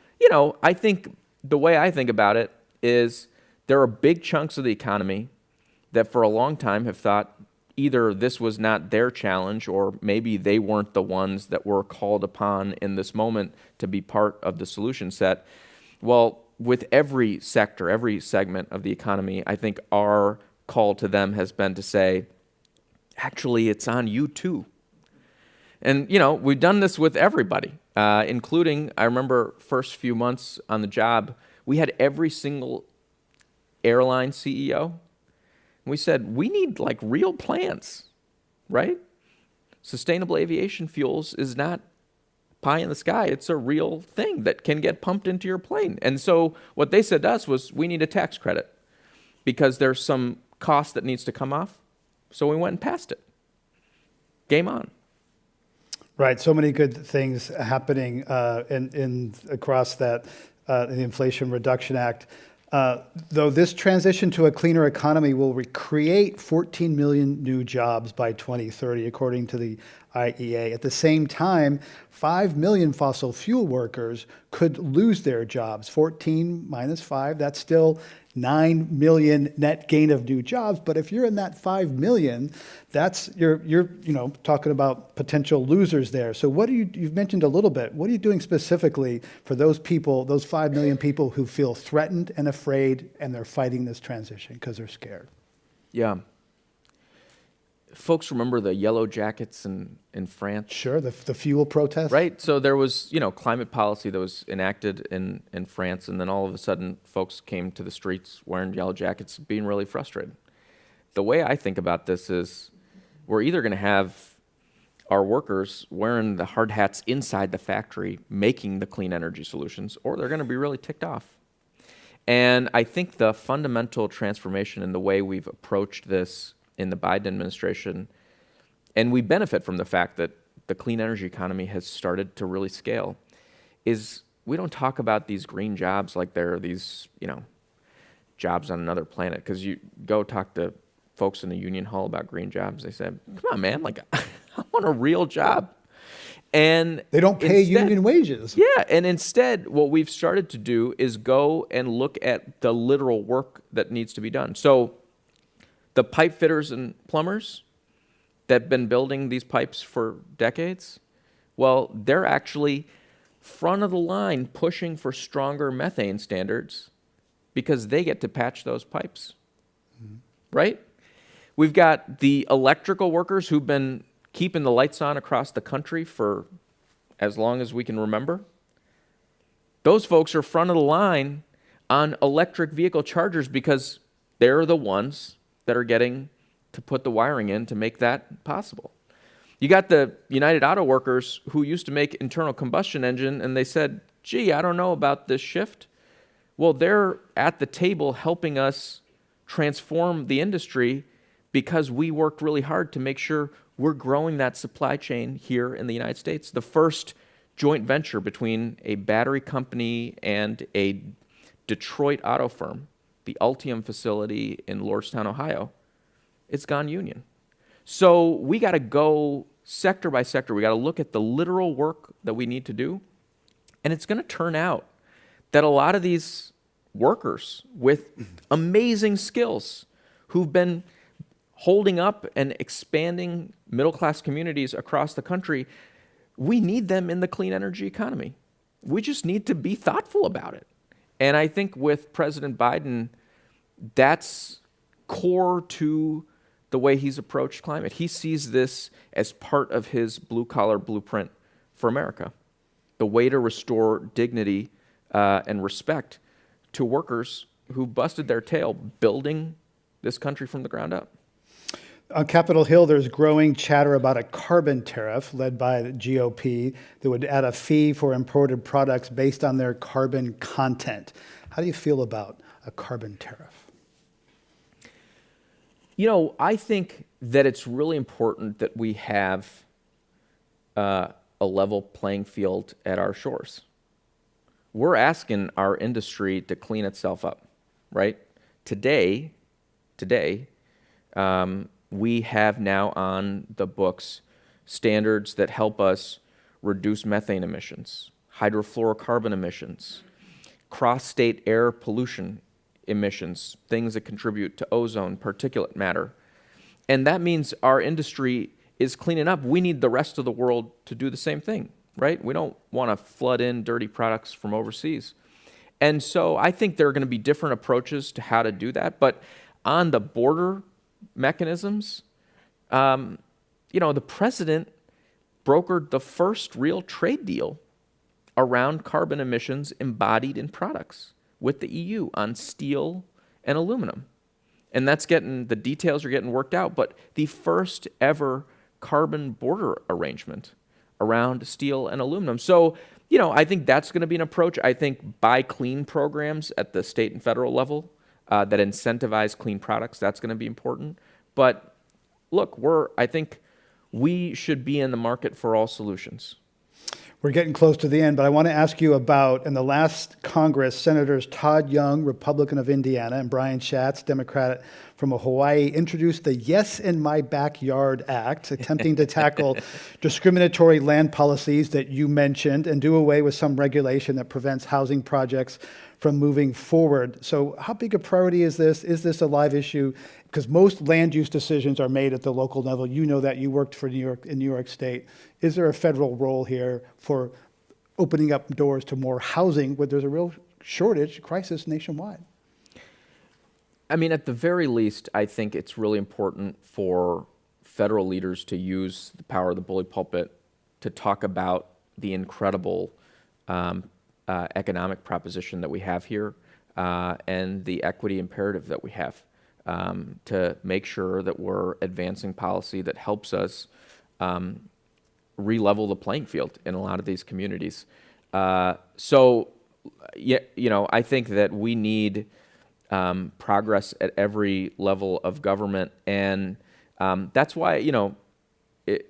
I think the way I think about it is there are big chunks of the economy that for a long time have thought either this was not their challenge or maybe they weren't the ones that were called upon in this moment to be part of the solution set. Well, with every sector, every segment of the economy, I think our call to them has been to say, actually, it's on you too. And, we've done this with everybody, including, I remember first few months on the job, we had every single airline CEO. We said, we need real plans, right? Sustainable aviation fuels is not pie in the sky. It's a real thing that can get pumped into your plane. And so what they said to us was, we need a tax credit because there's some cost that needs to come off. So we went and passed it. Game on. Right. So many good things happening across that the Inflation Reduction Act. Though this transition to a cleaner economy will create 14 million new jobs by 2030, according to the IEA. At the same time, 5 million fossil fuel workers could lose their jobs. 14 minus 5, that's still 9 million net gain of new jobs. But if you're in that 5 million, that's you're talking about potential losers there. So what you've mentioned a little bit, what are you doing specifically for those people, those 5 million people who feel threatened and afraid and they're fighting this transition because they're scared? Yeah. Folks remember the yellow jackets in France? Sure, the fuel protest. Right, so there was, climate policy that was enacted in France, and then all of a sudden folks came to the streets wearing yellow jackets, being really frustrated. The way I think about this is we're either going to have our workers wearing the hard hats inside the factory making the clean energy solutions, or they're going to be really ticked off. And I think the fundamental transformation in the way we've approached this in the Biden administration, and we benefit from the fact that the clean energy economy has started to really scale, is talk about these green jobs like they're these, jobs on another planet. Because you go talk to folks in the union hall about green jobs, they say, come on, man, like, I want a real job. And They don't pay instead- union wages. Yeah, and instead, what we've started to do is go and look at the literal work that needs to be done. So the pipe fitters and plumbers that have been building these pipes for decades, well, they're actually front of the line pushing for stronger methane standards because they get to patch those pipes, right? We've got the electrical workers who've been keeping the lights on across the country for as long as we can remember. Those folks are front of the line on electric vehicle chargers because they're the ones that are getting to put the wiring in to make that possible. You got the United Auto Workers who used to make internal combustion engine, and they said, gee, I don't know about this shift. Well, they're at the table helping us transform the industry because we worked really hard to make sure we're growing that supply chain here in the United States. The first joint venture between a battery company and a Detroit auto firm, the Ultium facility in Lordstown, Ohio, it's gone union. So we got to go sector by sector. We got to look at the literal work that we need to do. And it's going to turn out that a lot of these workers with amazing skills who've been holding up and expanding middle-class communities across the country, we need them in the clean energy economy. We just need to be thoughtful about it. And I think with President Biden, that's core to the way he's approached climate. He sees this as part of his blue-collar blueprint for America, the way to restore dignity and respect to workers who busted their tail building this country from the ground up. On Capitol Hill, there's growing chatter about a carbon tariff led by the GOP that would add a fee for imported products based on their carbon content. How do you feel about a carbon tariff? I think that it's really important that we have a level playing field at our shores. We're asking our industry to clean itself up, right? Today, we have now on the books standards that help us reduce methane emissions, hydrofluorocarbon emissions, cross-state air pollution emissions, things that contribute to ozone, particulate matter. And that means our industry is cleaning up. We need the rest of the world to do the same thing, right? We don't want to flood in dirty products from overseas. And so I think there are going to be different approaches to how to do that. But on the border mechanisms, the president brokered the first real trade deal around carbon emissions embodied in products with the EU on steel and aluminum. And the details are getting worked out, but the first ever carbon border arrangement around steel and aluminum. So, I think that's going to be an approach. I think buy clean programs at the state and federal level that incentivize clean products, that's going to be important. But look, I think we should be in the market for all solutions. We're getting close to the end, but I want to ask you about, in the last Congress, Senators Todd Young, Republican of Indiana, and Brian Schatz, Democrat from Hawaii, introduced the Yes in My Backyard Act, attempting to tackle discriminatory land policies that you mentioned and do away with some regulation that prevents housing projects from moving forward. So how big a priority is this? Is this a live issue? Because most land use decisions are made at the local level. You know that. You worked for New York State. Is there a federal role here for opening up doors to more housing where there's a real crisis nationwide? I mean, at the very least, I think it's really important for federal leaders to use the power of the bully pulpit to talk about the incredible economic proposition that we have here and the equity imperative that we have to make sure that we're advancing policy that helps us re-level the playing field in a lot of these communities. I think that we need progress at every level of government, and that's why,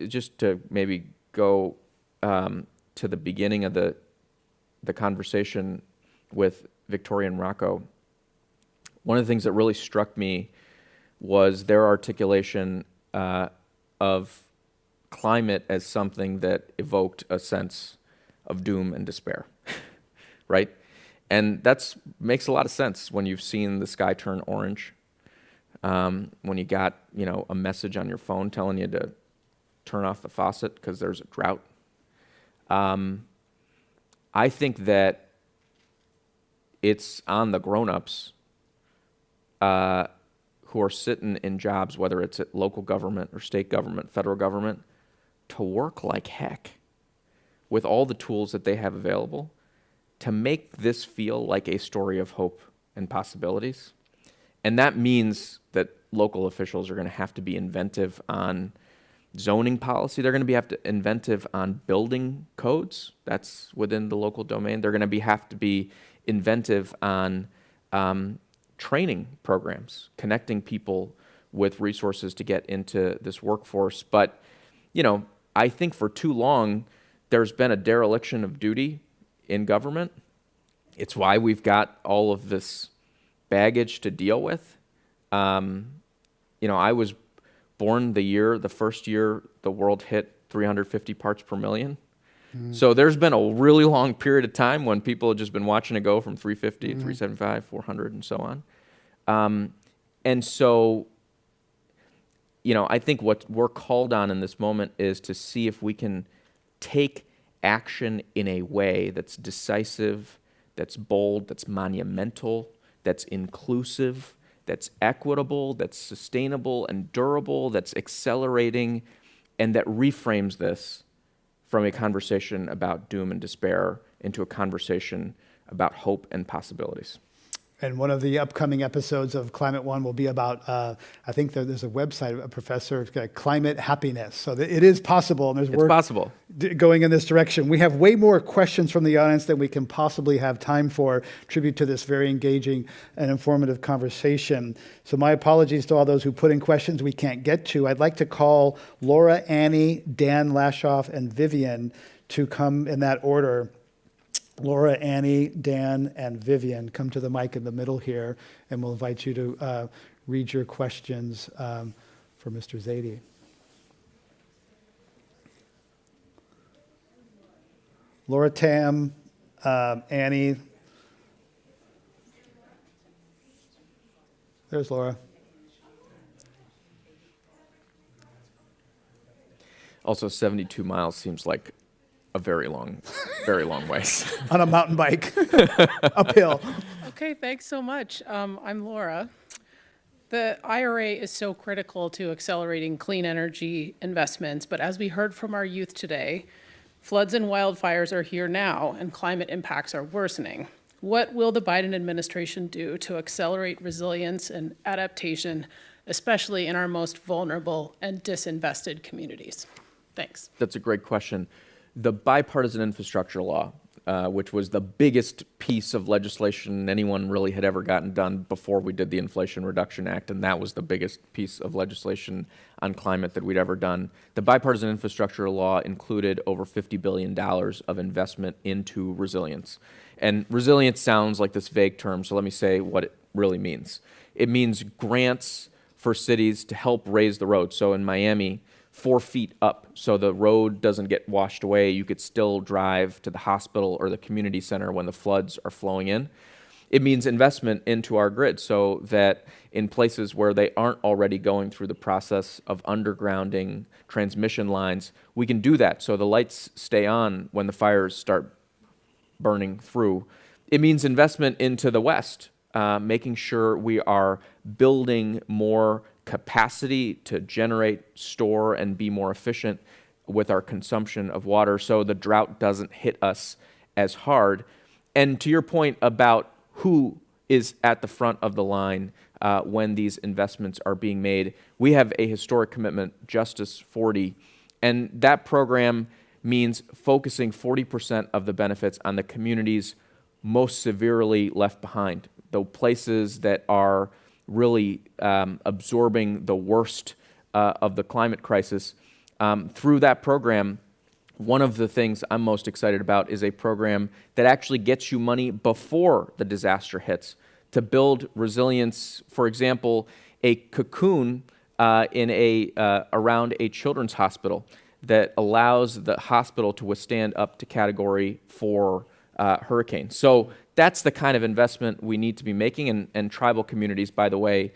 just to maybe go to the beginning of the the conversation with Victoria and Rocco, one of the things that really struck me was their articulation of climate as something that evoked a sense of doom and despair, right? And that makes a lot of sense when you've seen the sky turn orange, when you got, a message on your phone telling you to turn off the faucet because there's a drought. I think that it's on the grown-ups who are sitting in jobs, whether it's at local government or state government, federal government, to work like heck with all the tools that they have available to make this feel like a story of hope and possibilities. And that means that local officials are going to have to be inventive on zoning policy. They're going to have to be inventive on building codes. That's within the local domain. They're going to have to be inventive on training programs, connecting people with resources to get into this workforce. But, I think for too long, there's been a dereliction of duty in government. It's why we've got all of this baggage to deal with. I was born the first year the world hit 350 parts per million. So there's been a really long period of time when people have just been watching it go from 350, 375, 400, and so on. And so, I think what we're called on in this moment is to see if we can take action in a way that's decisive, that's bold, that's monumental, that's inclusive, that's equitable, that's sustainable and durable, that's accelerating, and that reframes this from a conversation about doom and despair into a conversation about hope and possibilities. And one of the upcoming episodes of Climate One will be about, I think there's a website, a professor, climate happiness. So it is possible, and there's work possible going in this direction. We have way more questions from the audience than we can possibly have time for, tribute to this very engaging and informative conversation. So my apologies to all those who put in questions we can't get to. I'd like to call Laura, Annie, Dan Lashoff, and Vivian to come in that order. Laura, Annie, Dan, and Vivian, come to the mic in the middle here, and we'll invite you to read your questions for Mr. Zaidi. Laura, Tam, Annie. There's Laura. Also, 72 miles seems like a very long ways. On a mountain bike, uphill. Okay, thanks so much. I'm Laura. The IRA is so critical to accelerating clean energy investments, but as we heard from our youth today, floods and wildfires are here now, and climate impacts are worsening. What will the Biden administration do to accelerate resilience and adaptation, especially in our most vulnerable and disinvested communities? Thanks. That's a great question. The bipartisan infrastructure law, which was the biggest piece of legislation anyone really had ever gotten done before we did the Inflation Reduction Act, and that was the biggest piece of legislation on climate that we'd ever done. The bipartisan infrastructure law included over $50 billion of investment into resilience. And resilience sounds like this vague term, so let me say what it really means. It means grants for cities to help raise the road. So in Miami, 4 feet up, so the road doesn't get washed away. You could still drive to the hospital or the community center when the floods are flowing in. It means investment into our grid so that in places where they aren't already going through the process of undergrounding transmission lines, we can do that so the lights stay on when the fires start burning through. It means investment into the West, making sure we are building more capacity to generate, store, and be more efficient with our consumption of water so the drought doesn't hit us as hard. And to your point about who is at the front of the line when these investments are being made, we have a historic commitment, Justice 40, and that program means focusing 40% of the benefits on the communities most severely left behind, the places that are really absorbing the worst of the climate crisis. Through that program, one of the things I'm most excited about is a program that actually gets you money before the disaster hits to build resilience. For example, a cocoon around a children's hospital that allows the hospital to withstand up to Category 4 hurricane. So that's the kind of investment we need to be making, and tribal communities, by the way,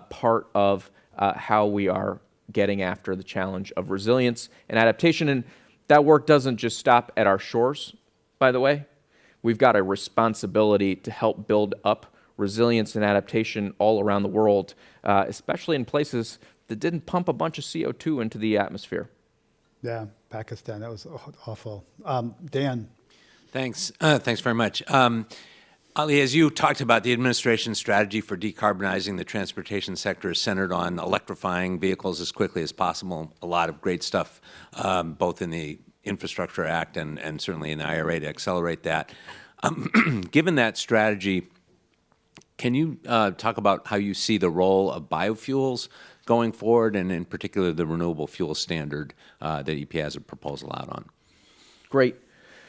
part of how we are getting after the challenge of resilience and adaptation. And that work doesn't just stop at our shores, by the way. We've got a responsibility to help build up resilience and adaptation all around the world, especially in places that didn't pump a bunch of CO2 into the atmosphere. Yeah, Pakistan, that was awful. Dan. Thanks. Thanks very much. Ali, as you talked about, the administration's strategy for decarbonizing the transportation sector is centered on electrifying vehicles as quickly as possible. A lot of great stuff, both in the Infrastructure Act and certainly in the IRA to accelerate that. Given that strategy, can you talk about how you see the role of biofuels going forward, and in particular the renewable fuel standard that EPA has a proposal out on? Great.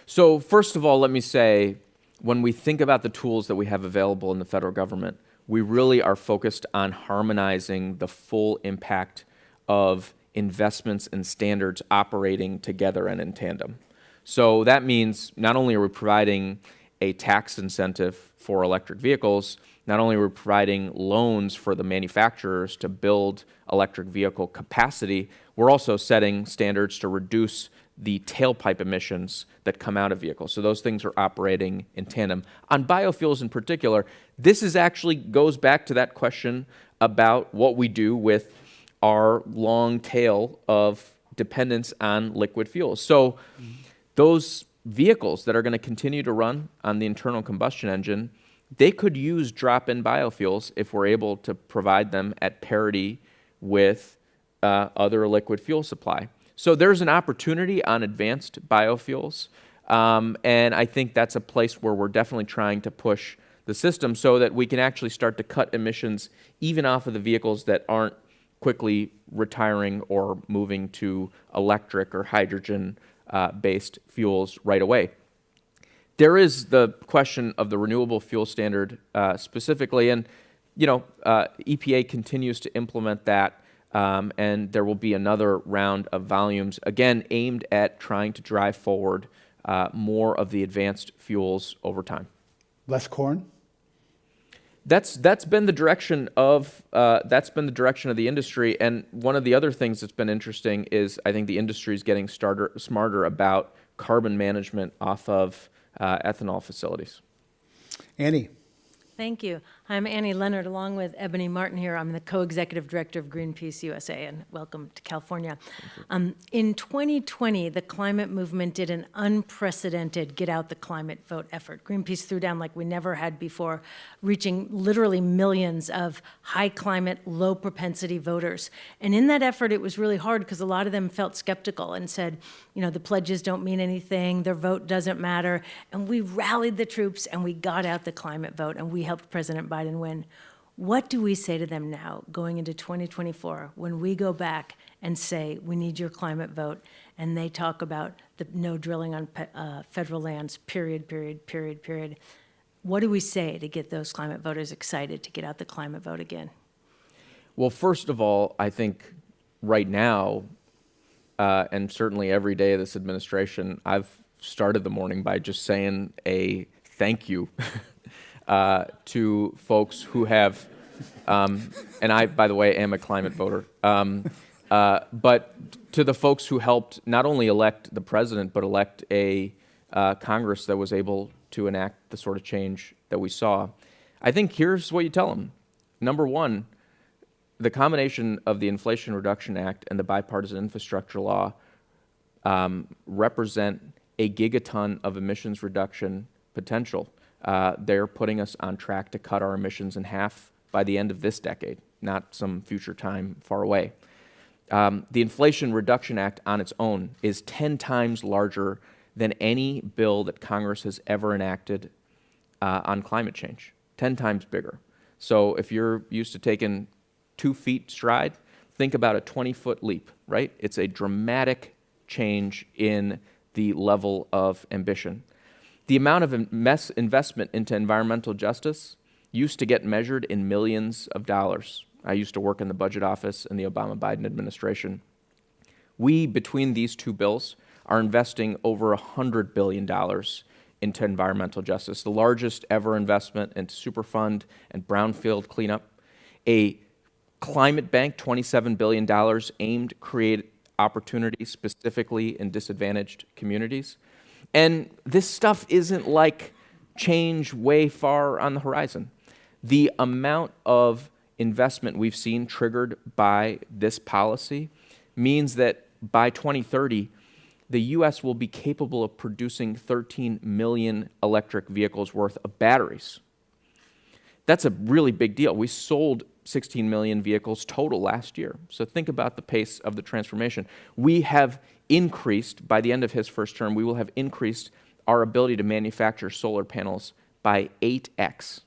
So first of all, let me say, when we think about the tools that we have available in the federal government, we really are focused on harmonizing the full impact of investments and standards operating together and in tandem. So that means not only are we providing a tax incentive for electric vehicles, not only are we providing loans for the manufacturers to build electric vehicle capacity, we're also setting standards to reduce the tailpipe emissions that come out of vehicles. So those things are operating in tandem. On biofuels in particular, this is actually goes back to that question about what we do with our long tail of dependence on liquid fuels. So those vehicles that are going to continue to run on the internal combustion engine, they could use drop-in biofuels if we're able to provide them at parity with other liquid fuel supply. So there's an opportunity on advanced biofuels, and I think that's a place where we're definitely trying to push the system so that we can actually start to cut emissions even off of the vehicles that aren't quickly retiring or moving to electric or hydrogen-based fuels right away. There is the question of the renewable fuel standard specifically, and EPA continues to implement that. And there will be another round of volumes, again, aimed at trying to drive forward more of the advanced fuels over time. Less corn? That's been the direction of the industry. And one of the other things that's been interesting is I think the industry is getting smarter about carbon management off of ethanol facilities. Annie. Thank you. I'm Annie Leonard, along with Ebony Martin here. I'm the co-executive director of Greenpeace USA, and welcome to California. In 2020, the climate movement did an unprecedented Get Out the Climate Vote effort. Greenpeace threw down like we never had before, reaching literally millions of high climate, low propensity voters. And in that effort, it was really hard because a lot of them felt skeptical and said, the pledges don't mean anything, their vote doesn't matter. And we rallied the troops and we got out the climate vote, and we helped President Biden win. What do we say to them now going into 2024 when we go back and say we need your climate vote, and they talk about the no drilling on federal lands, period? What do we say to get those climate voters excited to get out the climate vote again? Well, first of all, I think right now, and certainly every day of this administration, I've started the morning by just saying a thank you to folks who have, and I, by the way, am a climate voter, but to the folks who helped not only elect the president, but elect a Congress that was able to enact the sort of change that we saw. I think here's what you tell them. Number one, the combination of the Inflation Reduction Act and the bipartisan infrastructure law represent a gigaton of emissions reduction potential. They're putting us on track to cut our emissions in half by the end of this decade, not some future time far away. The Inflation Reduction Act on its own is 10 times larger than any bill that Congress has ever enacted on climate change, 10 times bigger. So if you're used to taking 2 feet stride, think about a 20-foot leap, right? It's a dramatic change in the level of ambition. The amount of investment into environmental justice used to get measured in millions of dollars. I used to work in the budget office in the Obama-Biden administration. We, between these two bills, are investing over $100 billion into environmental justice, the largest ever investment into Superfund and brownfield cleanup. A climate bank, $27 billion, aimed to create opportunities specifically in disadvantaged communities. And this stuff isn't like change way far on the horizon. The amount of investment we've seen triggered by this policy means that by 2030, the U.S. will be capable of producing 13 million electric vehicles worth of batteries. That's a really big deal. We sold 16 million vehicles total last year. So think about the pace of the transformation. We have increased, by the end of his first term, we will have increased our ability to manufacture solar panels by 8x.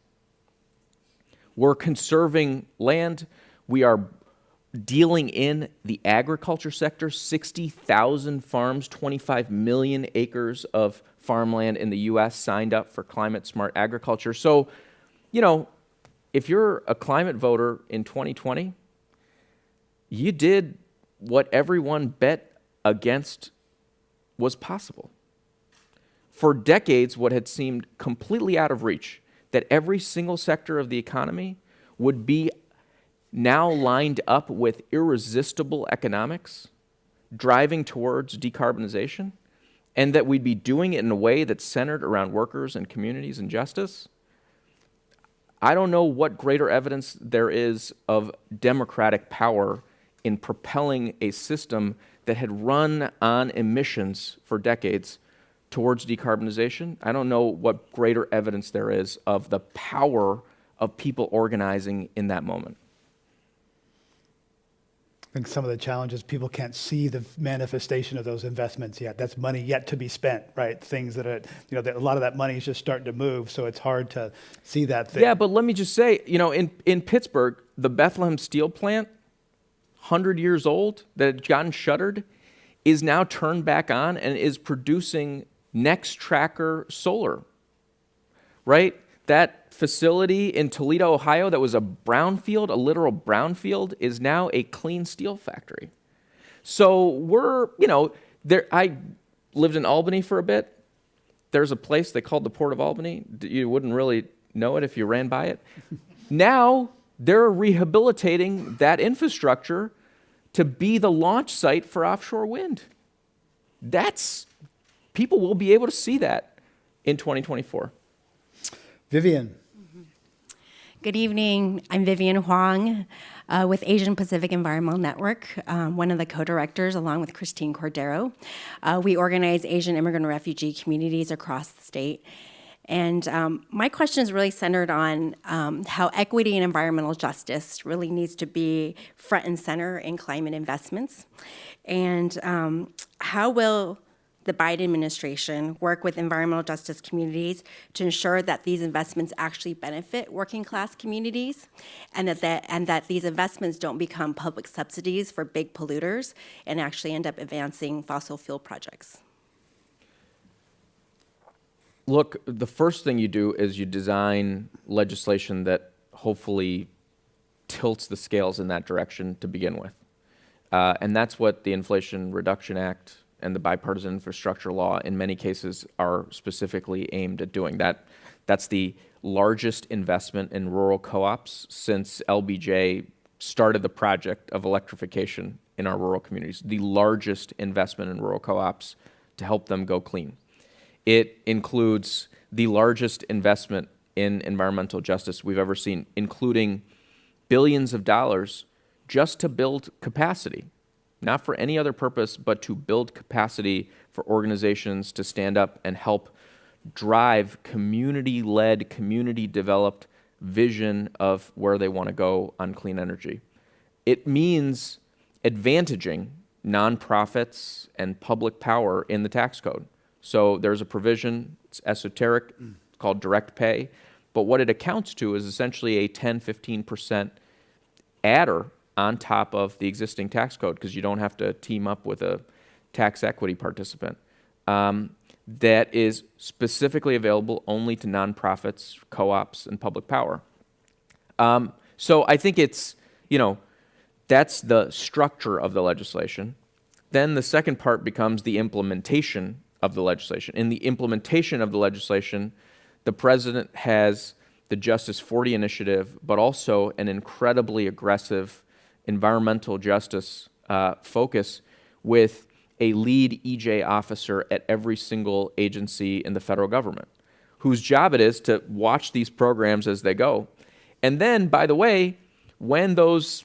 We're conserving land. We are dealing in the agriculture sector, 60,000 farms, 25 million acres of farmland in the U.S. signed up for climate-smart agriculture. So, you know, if you're a climate voter in 2020, you did what everyone bet against was possible. For decades, what had seemed completely out of reach, that every single sector of the economy would be now lined up with irresistible economics, driving towards decarbonization, and that we'd be doing it in a way that's centered around workers and communities and justice. I don't know what greater evidence there is of democratic power in propelling a system that had run on emissions for decades towards decarbonization. I don't know what greater evidence there is of the power of people organizing in that moment. I think some of the challenges, people can't see the manifestation of those investments yet. That's money yet to be spent, right? Things that are, you know, a lot of that money is just starting to move, so it's hard to see that thing. Yeah, but let me just say, you know, in Pittsburgh, the Bethlehem Steel plant, 100 years old, that had gotten shuttered, is now turned back on and is producing Nextracker solar, right? That facility in Toledo, Ohio, that was a brownfield, a literal brownfield, is now a clean steel factory. So we're, you know, there. I lived in Albany for a bit. There's a place they called the Port of Albany. You wouldn't really know it if you ran by it. Now they're rehabilitating that infrastructure to be the launch site for offshore wind. People will be able to see that in 2024. Vivian. Good evening. I'm Vivian Huang with Asian Pacific Environmental Network, one of the co-directors along with Christine Cordero. We organize Asian immigrant refugee communities across the state. And my question is really centered on how equity and environmental justice really needs to be front and center in climate investments. And how will the Biden administration work with environmental justice communities to ensure that these investments actually benefit working class communities and that these investments don't become public subsidies for big polluters and actually end up advancing fossil fuel projects? Look, the first thing you do is you design legislation that hopefully tilts the scales in that direction to begin with. And that's what the Inflation Reduction Act and the bipartisan infrastructure law in many cases are specifically aimed at doing. That's the largest investment in rural co-ops since LBJ started the project of electrification in our rural communities, the largest investment in rural co-ops to help them go clean. It includes the largest investment in environmental justice we've ever seen, including billions of dollars just to build capacity. Not for any other purpose, but to build capacity for organizations to stand up and help drive community-led, community-developed vision of where they want to go on clean energy. It means advantaging nonprofits and public power in the tax code. So there's a provision, it's esoteric, called direct pay, but what it accounts to is essentially a 10-15% adder on top of the existing tax code because you don't have to team up with a tax equity participant. that is specifically available only to nonprofits, co-ops, and public power. So I think it's, that's the structure of the legislation. Then the second part becomes the implementation of the legislation. In the implementation of the legislation, the president has the Justice 40 initiative, but also an incredibly aggressive environmental justice focus with a lead EJ officer at every single agency in the federal government, whose job it is to watch these programs as they go. And then, by the way, when those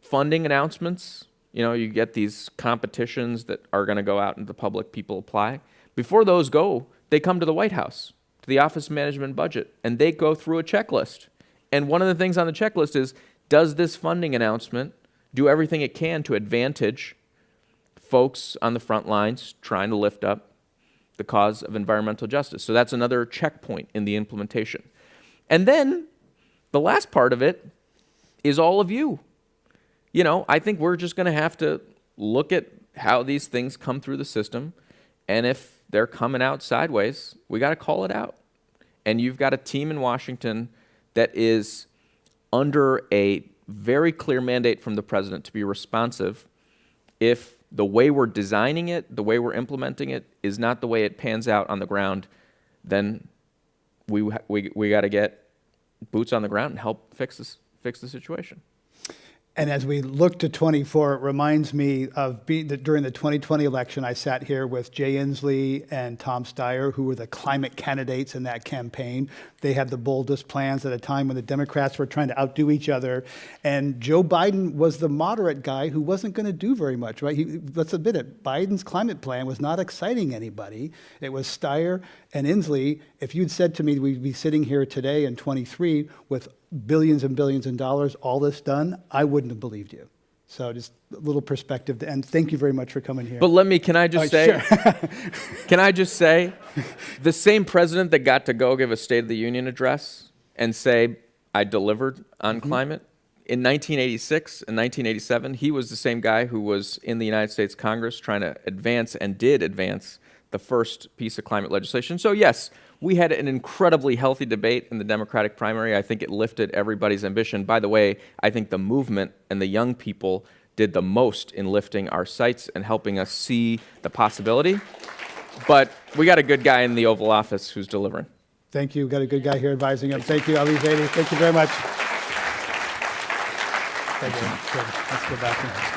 funding announcements, you get these competitions that are going to go out into the public, people apply. Before those go, they come to the White House, to the Office of Management and Budget, and they go through a checklist. And one of the things on the checklist is, does this funding announcement do everything it can to advantage folks on the front lines trying to lift up the cause of environmental justice? So that's another checkpoint in the implementation. And then the last part of it is all of you. I think we're just going to have to look at how these things come through the system, and if they're coming out sideways, we got to call it out. And you've got a team in Washington that is under a very clear mandate from the president to be responsive. If the way we're designing it, the way we're implementing it, is not the way it pans out on the ground, then we got to get boots on the ground and help fix the situation. And as we look to 24, it reminds me of during the 2020 election, I sat here with Jay Inslee and Tom Steyer, who were the climate candidates in that campaign. They had the boldest plans at a time when the Democrats were trying to outdo each other. And Joe Biden was the moderate guy who wasn't going to do very much, right? Let's admit it, Biden's climate plan was not exciting anybody. It was Steyer and Inslee. If you'd said to me we'd be sitting here today in 23 with billions and billions of dollars, all this done, I wouldn't have believed you. So just a little perspective to end. Thank you very much for coming here. But can I just say, the same president that got to go give a State of the Union address and say, I delivered on climate, in 1986 and 1987, he was the same guy who was in the United States Congress trying to advance, and did advance, the first piece of climate legislation. So yes, we had an incredibly healthy debate in the Democratic primary. I think it lifted everybody's ambition. By the way, I think the movement and the young people did the most in lifting our sights and helping us see the possibility. But we got a good guy in the Oval Office who's delivering. Thank you. We've got a good guy here advising him. Thank you, Ali Zaidi. Thank you very much. Thank you. Let's go back.